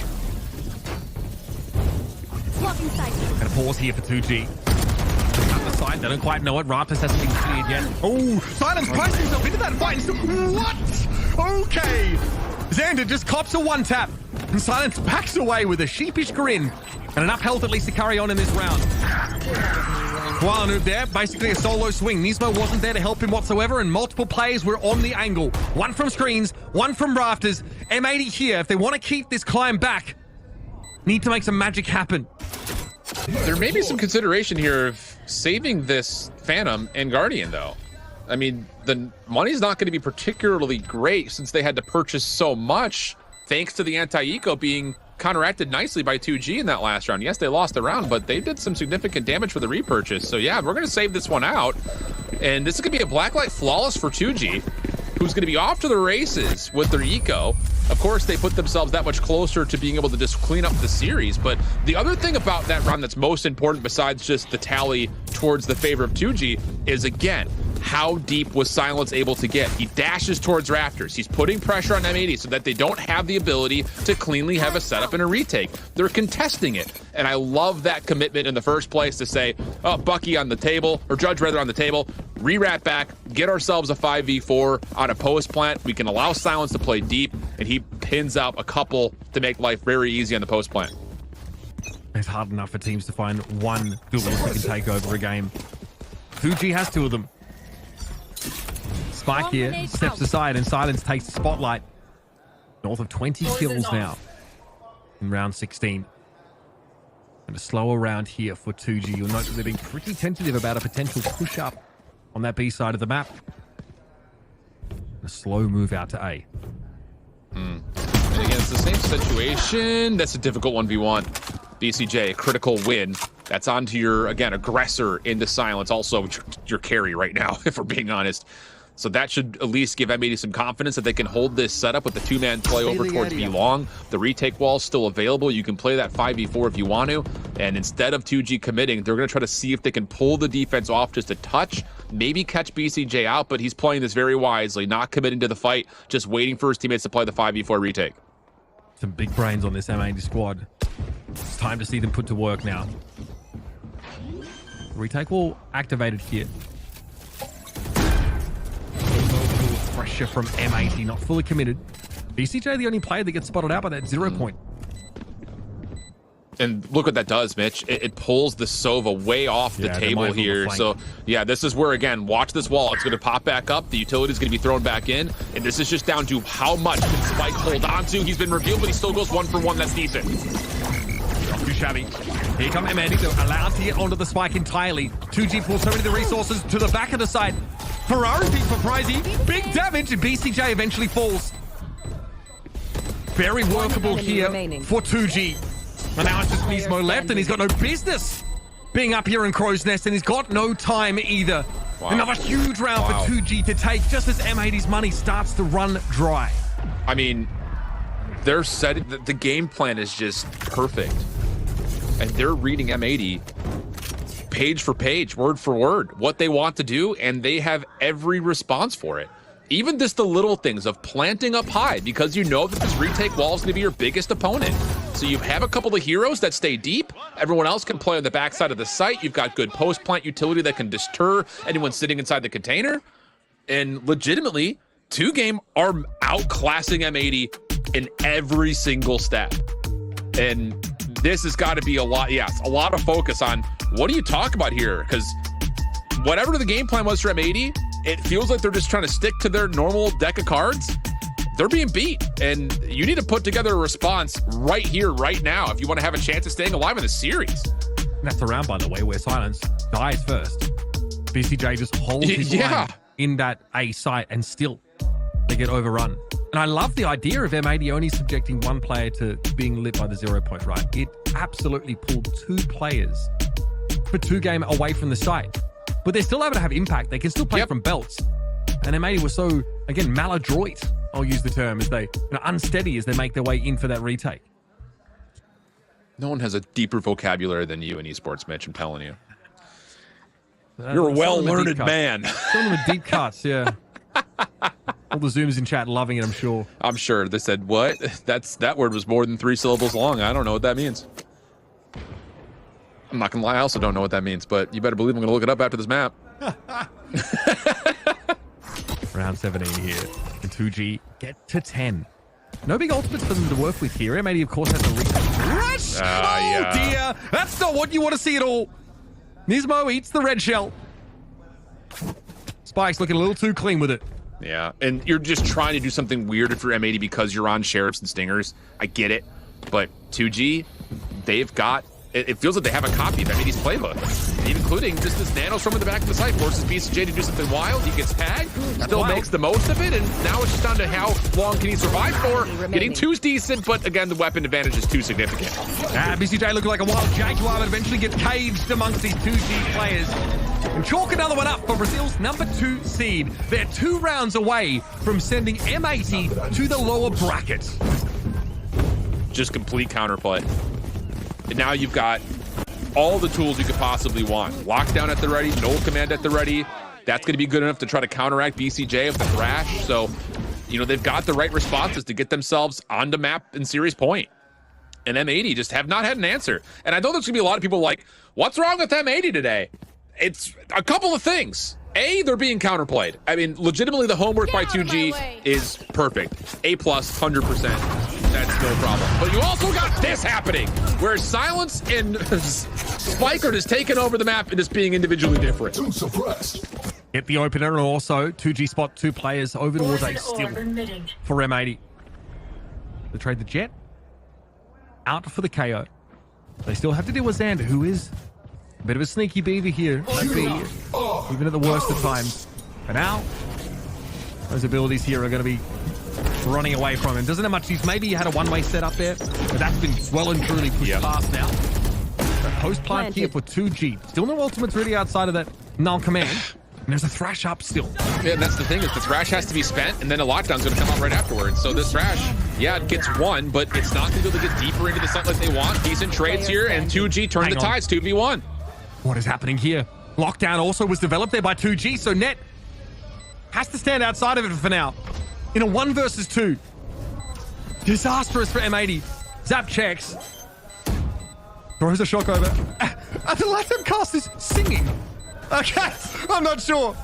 Gonna pause here for 2G. Up the side, they don't quite know it. Raptors hasn't been cleared yet. Oh, Silence priced himself into that fight. What? Okay. Xander just cops a one tap, and Silence backs away with a sheepish grin and enough health at least to carry on in this round. Kuala there, basically a solo swing. Nismo wasn't there to help him whatsoever, and multiple players were on the angle. One from screens, one from rafters. M80 here, if they want to keep this climb back, need to make some magic happen. There may be some consideration here of saving this Phantom and Guardian, though. I mean, the money's not going to be particularly great since they had to purchase so much, thanks to the anti-eco being counteracted nicely by 2G in that last round. Yes, they lost the round, but they did some significant damage for the repurchase. So yeah, we're going to save this one out. And this is going to be a Blacklight flawless for 2G, who's going to be off to the races with their eco. Of course, they put themselves that much closer to being able to just clean up the series. But the other thing about that round that's most important, besides just the tally towards the favor of 2G, is, again, how deep was Silence able to get? He dashes towards Raptors. He's putting pressure on M80 so that they don't have the ability to cleanly have a setup and a retake. They're contesting it. And I love that commitment in the first place to say, oh, Bucky on the table, or Judge rather on the table, re-rat back, get ourselves a 5v4 on a post plant. We can allow Silence to play deep, and he pins out a couple to make life very easy on the post plant. It's hard enough for teams to find one duelist that can take over a game. 2G has 2 of them. Spike here steps aside, and Silence takes the spotlight. North of 20 kills now in round 16. And a slower round here for 2G. You'll note that they're being pretty tentative about a potential push up on that B side of the map. A slow move out to A. And again, it's the same situation. That's a difficult 1v1. BCJ, a critical win. That's onto your, again, aggressor into Silence. Also, your carry right now, if we're being honest. So that should at least give M80 some confidence that they can hold this setup with the 2-man play over towards B long. The retake wall is still available. You can play that 5v4 if you want to. And instead of 2G committing, they're going to try to see if they can pull the defense off just a touch, maybe catch BCJ out, but he's playing this very wisely, not committing to the fight, just waiting for his teammates to play the 5v4 retake. Some big brains on this M80 squad. It's time to see them put to work now. Retake wall activated here. Pressure from M80, not fully committed. BCJ, the only player that gets spotted out by that 0 point. And look what that does, Mitch. It pulls the Sova way off the table here. So, yeah, this is where, again, watch this wall. It's going to pop back up. The utility is going to be thrown back in. And this is just down to how much can Spike hold on to. He's been revealed, but he still goes 1 for 1. That's decent. Not too shabby. Here come M80. They're allowed to get onto the Spike entirely. 2G pulls so many of the resources to the back of the side. Ferrari beats for Pricey. Big damage, and BCJ eventually falls. Very workable here for 2G. And now it's just Nismo left, and he's got no business being up here in Crow's Nest, and he's got no time either. Wow. Another huge round for 2G to take just as M80's money starts to run dry. I mean, they're setting, the game plan is just perfect. And they're reading M80 page for page, word for word, what they want to do, and they have every response for it. Even just the little things of planting up high, because you know that this retake wall is going to be your biggest opponent. So you have a couple of heroes that stay deep. Everyone else can play on the backside of the site. You've got good post-plant utility that can deter anyone sitting inside the container. And legitimately, 2Game are outclassing M80 in every single step. And this has got to be a lot of focus on what do you talk about here? Because whatever the game plan was for M80, it feels like they're just trying to stick to their normal deck of cards. They're being beat, and you need to put together a response right here, right now, if you want to have a chance of staying alive in the series. That's the round, by the way, where Silence dies first. BCJ just holds his line in that A site, and still they get overrun. And I love the idea of M80 only subjecting one player to being lit by the 0 point, right? It absolutely pulled 2 players for 2 game away from the site. But they're still able to have impact. They can still play from belts. And M80 was so, again, maladroit, I'll use the term, as they unsteady as they make their way in for that retake. No one has a deeper vocabulary than you in esports, Mitch, I'm telling you. You're a well-learned man. Some of them are deep cuts, yeah. All the Zoomers in chat loving it, I'm sure. I'm sure. They said, what? That word was more than 3 syllables long. I don't know what that means. I'm not going to lie. I also don't know what that means, but you better believe I'm going to look it up after this map. Round 17 here. And 2G get to 10. No big ultimates for them to work with here. M80, of course, has a rush. Oh, dear. That's not what you want to see at all. Nismo eats the red shell. Spike's looking a little too clean with it. Yeah, and you're just trying to do something weird if you're M80 because you're on Sheriffs and Stingers. I get it. But 2G, they've got... It feels like they have a copy of M80's playbook, including just this nano storm in the back of the site, forces BCJ to do something wild. He gets tagged, still makes the most of it, and now it's just down to how long can he survive for. Getting 2's decent, but again, the weapon advantage is too significant. BCJ looking like a wild jaguar, but eventually gets caged amongst these 2G players. And chalk another one up for Brazil's number 2 seed. They're 2 rounds away from sending M80 to the lower bracket. Just complete counterplay. And now you've got all the tools you could possibly want. Lockdown at the ready, null command at the ready. That's going to be good enough to try to counteract BCJ with the Thrash. So, you know, they've got the right responses to get themselves on the map in series point. And M80 just have not had an answer. And I know there's going to be a lot of people like, what's wrong with M80 today? It's a couple of things. A, they're being counterplayed. I mean, legitimately, the homework by 2G is perfect. A+, 100%. That's no problem. But you also got this happening, where Silence and Spike are just taking over the map and just being individually different. Get the opener, and also 2G spot 2 players over towards A still for M80. They trade the Jet out for the KO. They still have to deal with Xander, who is a bit of a sneaky beaver here. Might be even at the worst of times. But now, those abilities here are going to be running away from him. Doesn't have much use. Maybe he had a one-way set up there, but that's been well and truly pushed past now. So post plant here for 2G. Still no ultimates really outside of that null command. And there's a Thrash up still. Yeah, and that's the thing, is the Thrash has to be spent, and then the lockdown's going to come out right afterwards. So this Thrash, yeah, it gets 1, but it's not going to be able to get deeper into the site like they want. Decent trades here, and 2G turned the tides 2v1. What is happening here? Lockdown also was developed there by 2G, so Net has to stand outside of it for now. In a 1 versus 2. Disastrous for M80. Zap checks. Throws a shock over. And the left cast is singing. Okay, I'm not sure.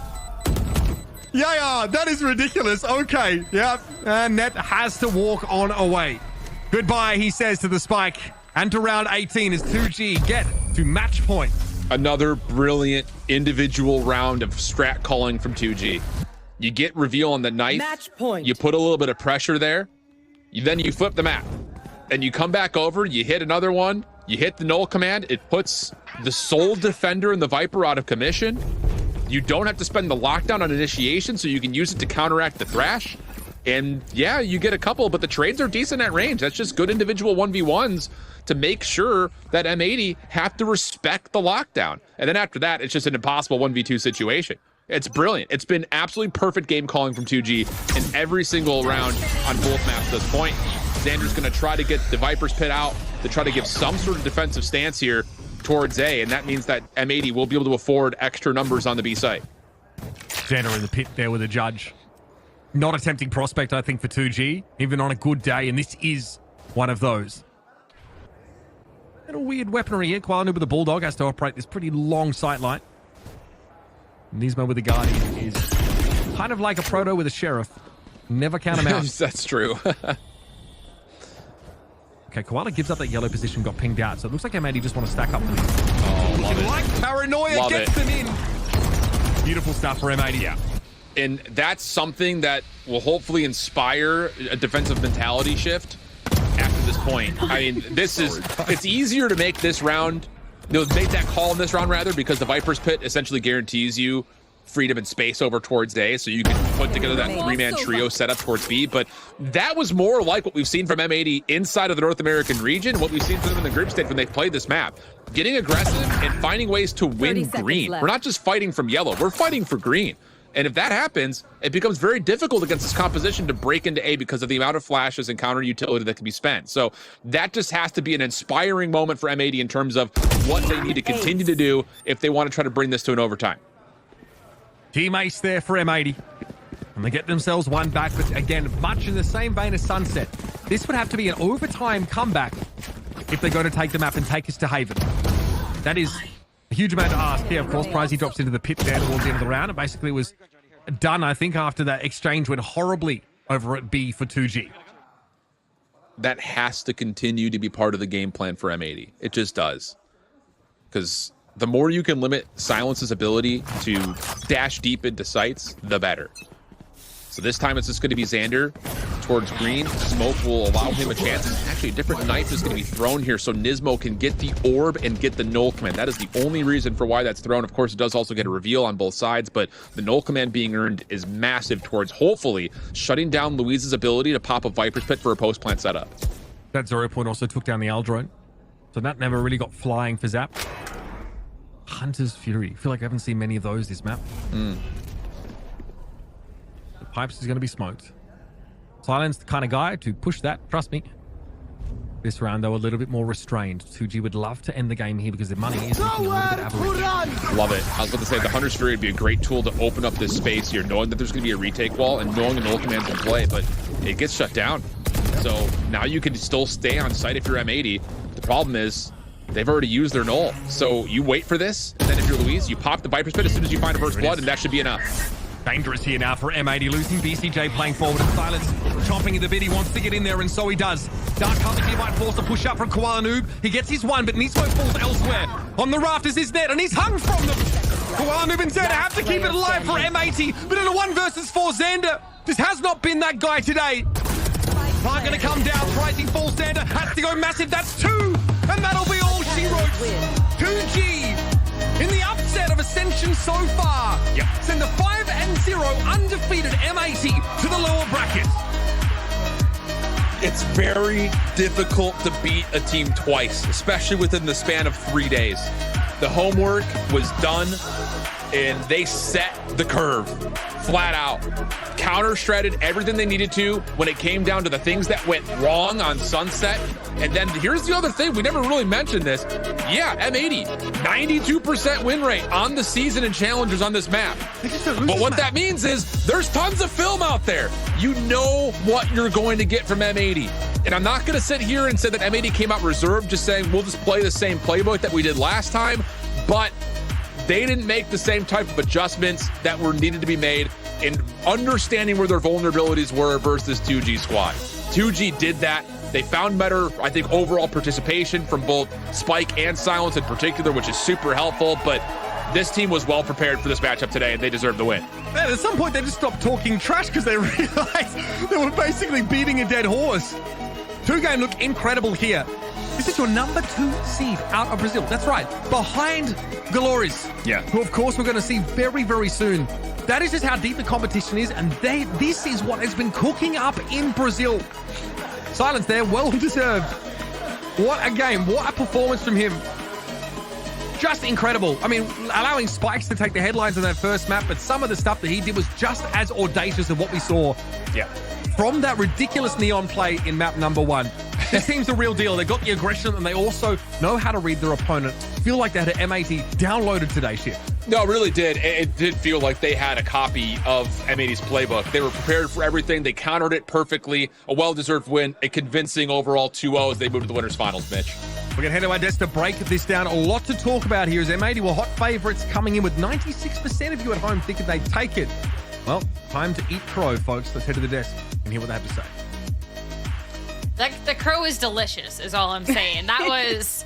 Yeah, that is ridiculous. Okay, yeah. And Net has to walk on away. Goodbye, he says to the Spike. And to round 18 as 2G get to match point. Another brilliant individual round of strat calling from 2G. You get reveal on the knife. Match point. You put a little bit of pressure there. Then you flip the map. And you come back over. You hit another one. You hit the null command. It puts the sole defender and the Viper out of commission. You don't have to spend the lockdown on initiation, so you can use it to counteract the Thrash. And yeah, you get a couple, but the trades are decent at range. That's just good individual 1v1s to make sure that M80 have to respect the lockdown. And then after that, it's just an impossible 1v2 situation. It's brilliant. It's been absolutely perfect game calling from 2G in every single round on both maps at this point. Xander's going to try to get the Viper's pit out to try to give some sort of defensive stance here towards A, and that means that M80 will be able to afford extra numbers on the B site. Xander in the pit there with a judge. Not a tempting prospect, I think, for 2G, even on a good day, and this is one of those. And a weird weaponry here. Qualinoob with the Bulldog has to operate this pretty long sight line. Nismo with the Guardian is kind of like a Proto with a Sheriff. Never count him out. That's true. Okay, Koala gives up that yellow position, got pinged out, so it looks like M80 just want to stack up for this. Oh, love it. Like paranoia gets them in. Beautiful stuff for M80. Yeah. And that's something that will hopefully inspire a defensive mentality shift after this point. I mean, it's easier to make this round, make that call in this round rather, because the Viper's Pit essentially guarantees you freedom and space over towards A, so you can put together that 3-man trio setup towards B. But that was more like what we've seen from M80 inside of the North American region, what we've seen from them in the group stage when they played this map. Getting aggressive and finding ways to win green. We're not just fighting from yellow, we're fighting for green. And if that happens, it becomes very difficult against this composition to break into A because of the amount of flashes and counter utility that can be spent. So that just has to be an inspiring moment for M80 in terms of what they need to continue to do if they want to try to bring this to an overtime. Team ace there for M80. And they get themselves one back, but again, much in the same vein as Sunset. This would have to be an overtime comeback if they're going to take the map and take us to Haven. That is a huge amount to ask. Here, of course, Pricey drops into the pit there towards the end of the round. It basically was done, I think, after that exchange went horribly over at B for 2G. That has to continue to be part of the game plan for M80. It just does. Because the more you can limit Silence's ability to dash deep into sites, the better. So this time it's just going to be Xander towards green. Smoke will allow him a chance. Actually, a different knife is going to be thrown here so Nismo can get the orb and get the null command. That is the only reason for why that's thrown. Of course, it does also get a reveal on both sides, but the null command being earned is massive towards hopefully shutting down Louise's ability to pop a Viper's Pit for a post-plant setup. That 0 point also took down the L drone. So that never really got flying for Zap. Hunter's Fury. I feel like I haven't seen many of those this map. The Pipes is going to be smoked. Silence the kind of guy to push that, trust me. This round, though, a little bit more restrained. 2G would love to end the game here because their money is looking a little bit average. Love it. I was about to say, the Hunter's Fury would be a great tool to open up this space here, knowing that there's going to be a retake wall and knowing the null command's in play, but it gets shut down. So now you can still stay on site if you're M80. The problem is they've already used their null. So you wait for this, and then if you're Louise, you pop the Viper's Pit as soon as you find a first blood, and that should be enough. Dangerous here now for M80, losing BCJ playing forward and Silence chomping at the bit. He wants to get in there, and so he does. Dark Hunter here might force a push up from Koala Noob. He gets his one, but Nismo falls elsewhere. On the rafters is net, and he's hung from them. Koala Noob and Xander have to keep it alive for M80, but in a 1 versus 4, Xander just has not been that guy today. Not going to come down. Pricey falls. Xander has to go massive. That's 2, and that'll be all she wrote. 2G in the upset of Ascension so far. Yep. Send the 5-0 undefeated M80 to the lower bracket. It's very difficult to beat a team twice, especially within the span of 3 days. The homework was done, and they set the curve flat out. Counter-shredded everything they needed to when it came down to the things that went wrong on Sunset. And then here's the other thing, we never really mentioned this. Yeah, M80, 92% win rate on the season and challengers on this map. But what that means is there's tons of film out there. You know what you're going to get from M80. And I'm not going to sit here and say that M80 came out reserved, just saying we'll just play the same playbook that we did last time. But they didn't make the same type of adjustments that were needed to be made in understanding where their vulnerabilities were versus 2G squad. 2G did that. They found better, I think, overall participation from both Spike and Silence in particular, which is super helpful. But this team was well prepared for this matchup today, and they deserve the win. Man, at some point, they just stopped talking trash because they realized they were basically beating a dead horse. 2Game look incredible here. This is your number 2 seed out of Brazil. That's right, behind Galores. Yeah. Who, of course, we're going to see very, very soon. That is just how deep the competition is, and this is what has been cooking up in Brazil. Silence there, well deserved. What a game, what a performance from him. Just incredible. I mean, allowing Spikes to take the headlines on that first map, but some of the stuff that he did was just as audacious as what we saw. Yeah. From that ridiculous neon play in map number 1. This team's the real deal. They got the aggression, and they also know how to read their opponent. Feel like they had an M80 downloaded today, shit. No, it really did. It did feel like they had a copy of M80's playbook. They were prepared for everything. They countered it perfectly. A well-deserved win, a convincing overall 2-0 as they move to the winners finals, Mitch. We're going to head to our desk to break this down. A lot to talk about here as M80 were hot favorites coming in with 96% of you at home thinking they'd take it. Well, time to eat crow, folks. Let's head to the desk and hear what they have to say. The crow is delicious, is all I'm saying. That was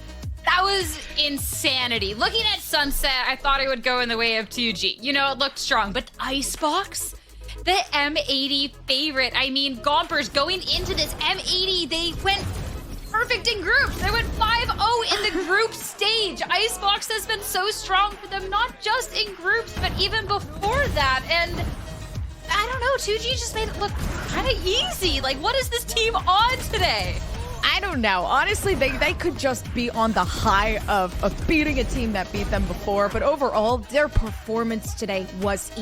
insanity. Looking at Sunset, I thought it would go in the way of 2G. You know, it looked strong, but Icebox, the M80 favorite. I mean, Gompers going into this M80, they went perfect in groups. They went 5-0 in the group stage. Icebox has been so strong for them, not just in groups, but even before that. And I don't know, 2G just made it look kind of easy. Like, what is this team on today? I don't know. Honestly, they could just be on the high of beating a team that beat them before. But overall, their performance today was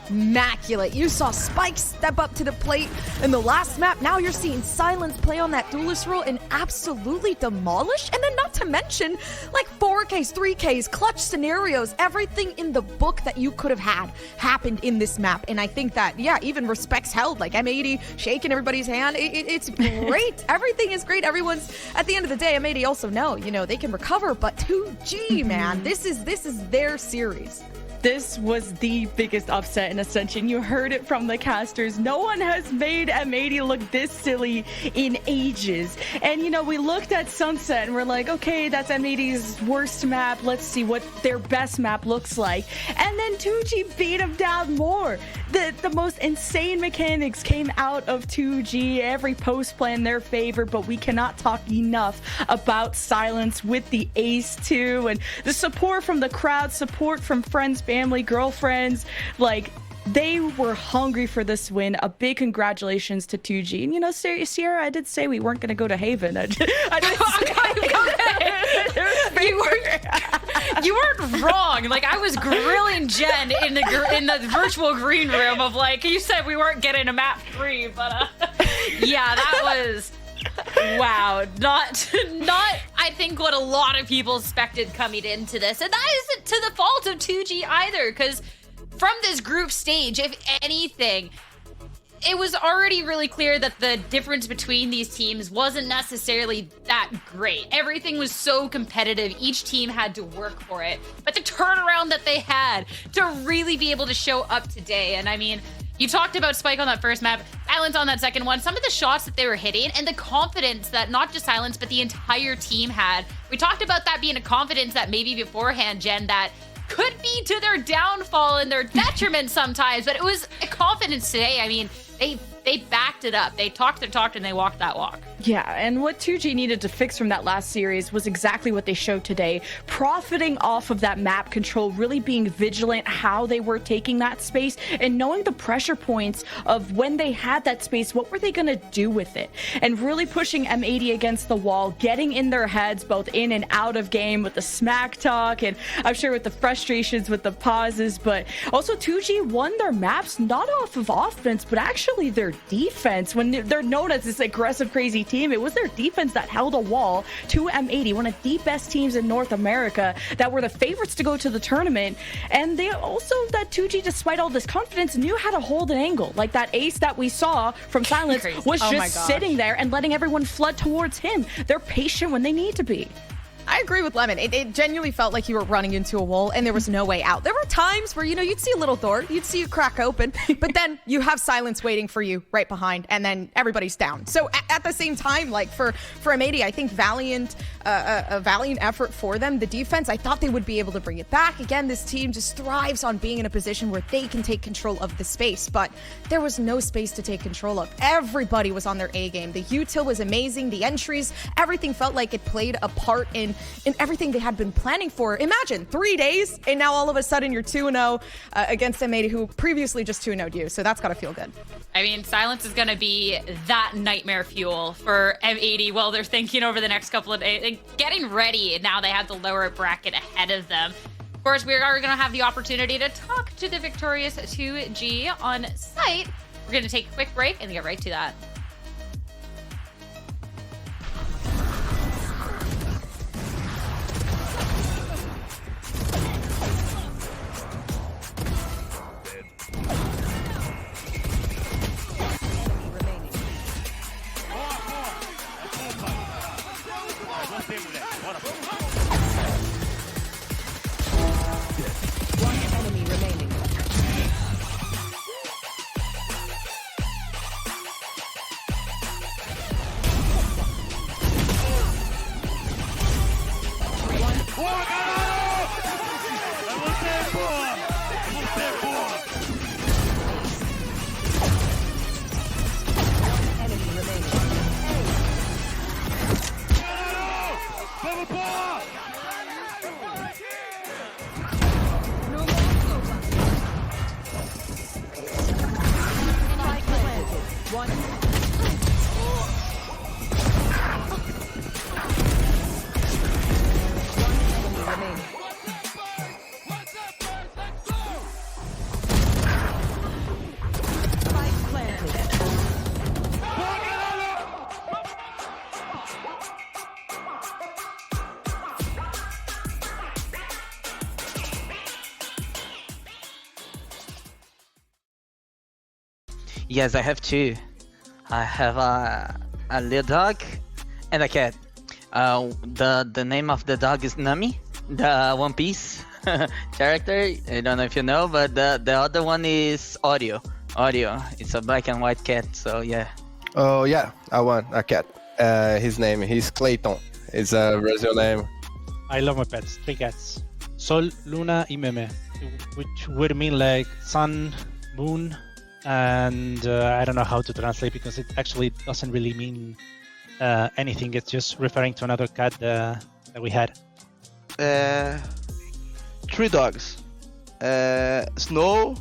immaculate. You saw Spike step up to the plate in the last map. Now you're seeing Silence play on that duelist role and absolutely demolish. And then not to mention, like 4Ks, 3Ks, clutch scenarios, everything in the book that you could have had happened in this map. And I think that, yeah, even respect's held. Like M80 shaking everybody's hand. It's great. Everything is great. Everyone's, at the end of the day, M80 also know, they can recover, but 2G, man, this is their series. This was the biggest upset in Ascension. You heard it from the casters. No one has made M80 look this silly in ages. And, we looked at Sunset and we're like, okay, that's M80's worst map. Let's see what their best map looks like. And then 2G beat them down more. The most insane mechanics came out of 2G. Every post play in their favor, but we cannot talk enough about Silence with the ace too. And the support from the crowd, support from friends, family, girlfriends, like they were hungry for this win. A big congratulations to 2G. And Sierra, I did say we weren't going to go to Haven. I You weren't wrong. Like, I was grilling Jen in the virtual green room of like, you said we weren't getting a map 3, but yeah, that was wow. Not I think what a lot of people expected coming into this. And that isn't to the fault of 2G either, because from this group stage, if anything, it was already really clear that the difference between these teams wasn't necessarily that great. Everything was so competitive. Each team had to work for it. But the turnaround that they had to really be able to show up today, and I mean, you talked about Spike on that first map, Silence on that second one, some of the shots that they were hitting and the confidence that not just Silence, but the entire team had. We talked about that being a confidence that maybe beforehand, Jen, that could be to their downfall and their detriment sometimes, but it was a confidence today. I mean, they backed it up. They talked their talk and they walked that walk. Yeah, and what 2G needed to fix from that last series was exactly what they showed today. Profiting off of that map control, really being vigilant how they were taking that space and knowing the pressure points of when they had that space, what were they going to do with it? And really pushing M80 against the wall, getting in their heads both in and out of game with the smack talk, and I'm sure with the frustrations with the pauses, but also 2G won their maps not off of offense, but actually their defense. When they're known as this aggressive, crazy team, it was their defense that held a wall to M80, one of the best teams in North America that were the favorites to go to the tournament. And they also, that 2G, despite all this confidence, knew how to hold an angle. Like that ace that we saw from Silence was just sitting there and letting everyone flood towards him. They're patient when they need to be. I agree with Lemon. It genuinely felt like you were running into a wall and there was no way out. There were times where, you'd see a little door, you'd see it crack open, but then you have Silence waiting for you right behind and then everybody's down. So at the same time, like for M80, I think a valiant effort for them. The defense, I thought they would be able to bring it back. Again, this team just thrives on being in a position where they can take control of the space, but there was no space to take control of. Everybody was on their A game. The util was amazing. The entries, everything felt like it played a part in everything they had been planning for. Imagine 3 days and now all of a sudden you're 2-0 against M80, who previously just 2-0'd you. So that's got to feel good. I mean, Silence is going to be that nightmare fuel for M80 while they're thinking over the next couple of days, getting ready. Now they have the lower bracket ahead of them. Of course, we are going to have the opportunity to talk to the victorious 2G on site. We're going to take a quick break and get right to that. Yes, I have two. I have a little dog and a cat. The name of the dog is Nami, the One Piece character. I don't know if you know, but the other one is Audio. It's a black and white cat. So yeah. Oh yeah, I want a cat. He's Clayton. It's a Brazil name. I love my pets. 3 cats. Sol, Luna, y Meme, which would mean like sun, moon, and I don't know how to translate because it actually doesn't really mean anything. It's just referring to another cat that we had. 3 dogs. Snow,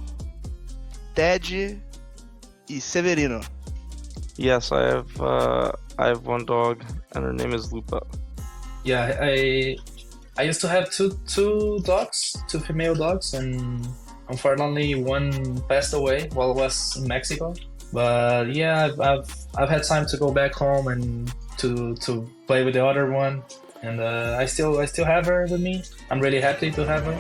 Ted, y Severino. Yes, I have one dog, and her name is Lupa. Yeah, I used to have two dogs, 2 female dogs, and unfortunately one passed away while I was in Mexico. But yeah, I've had time to go back home and to play with the other one, and I still have her with me. I'm really happy to have her.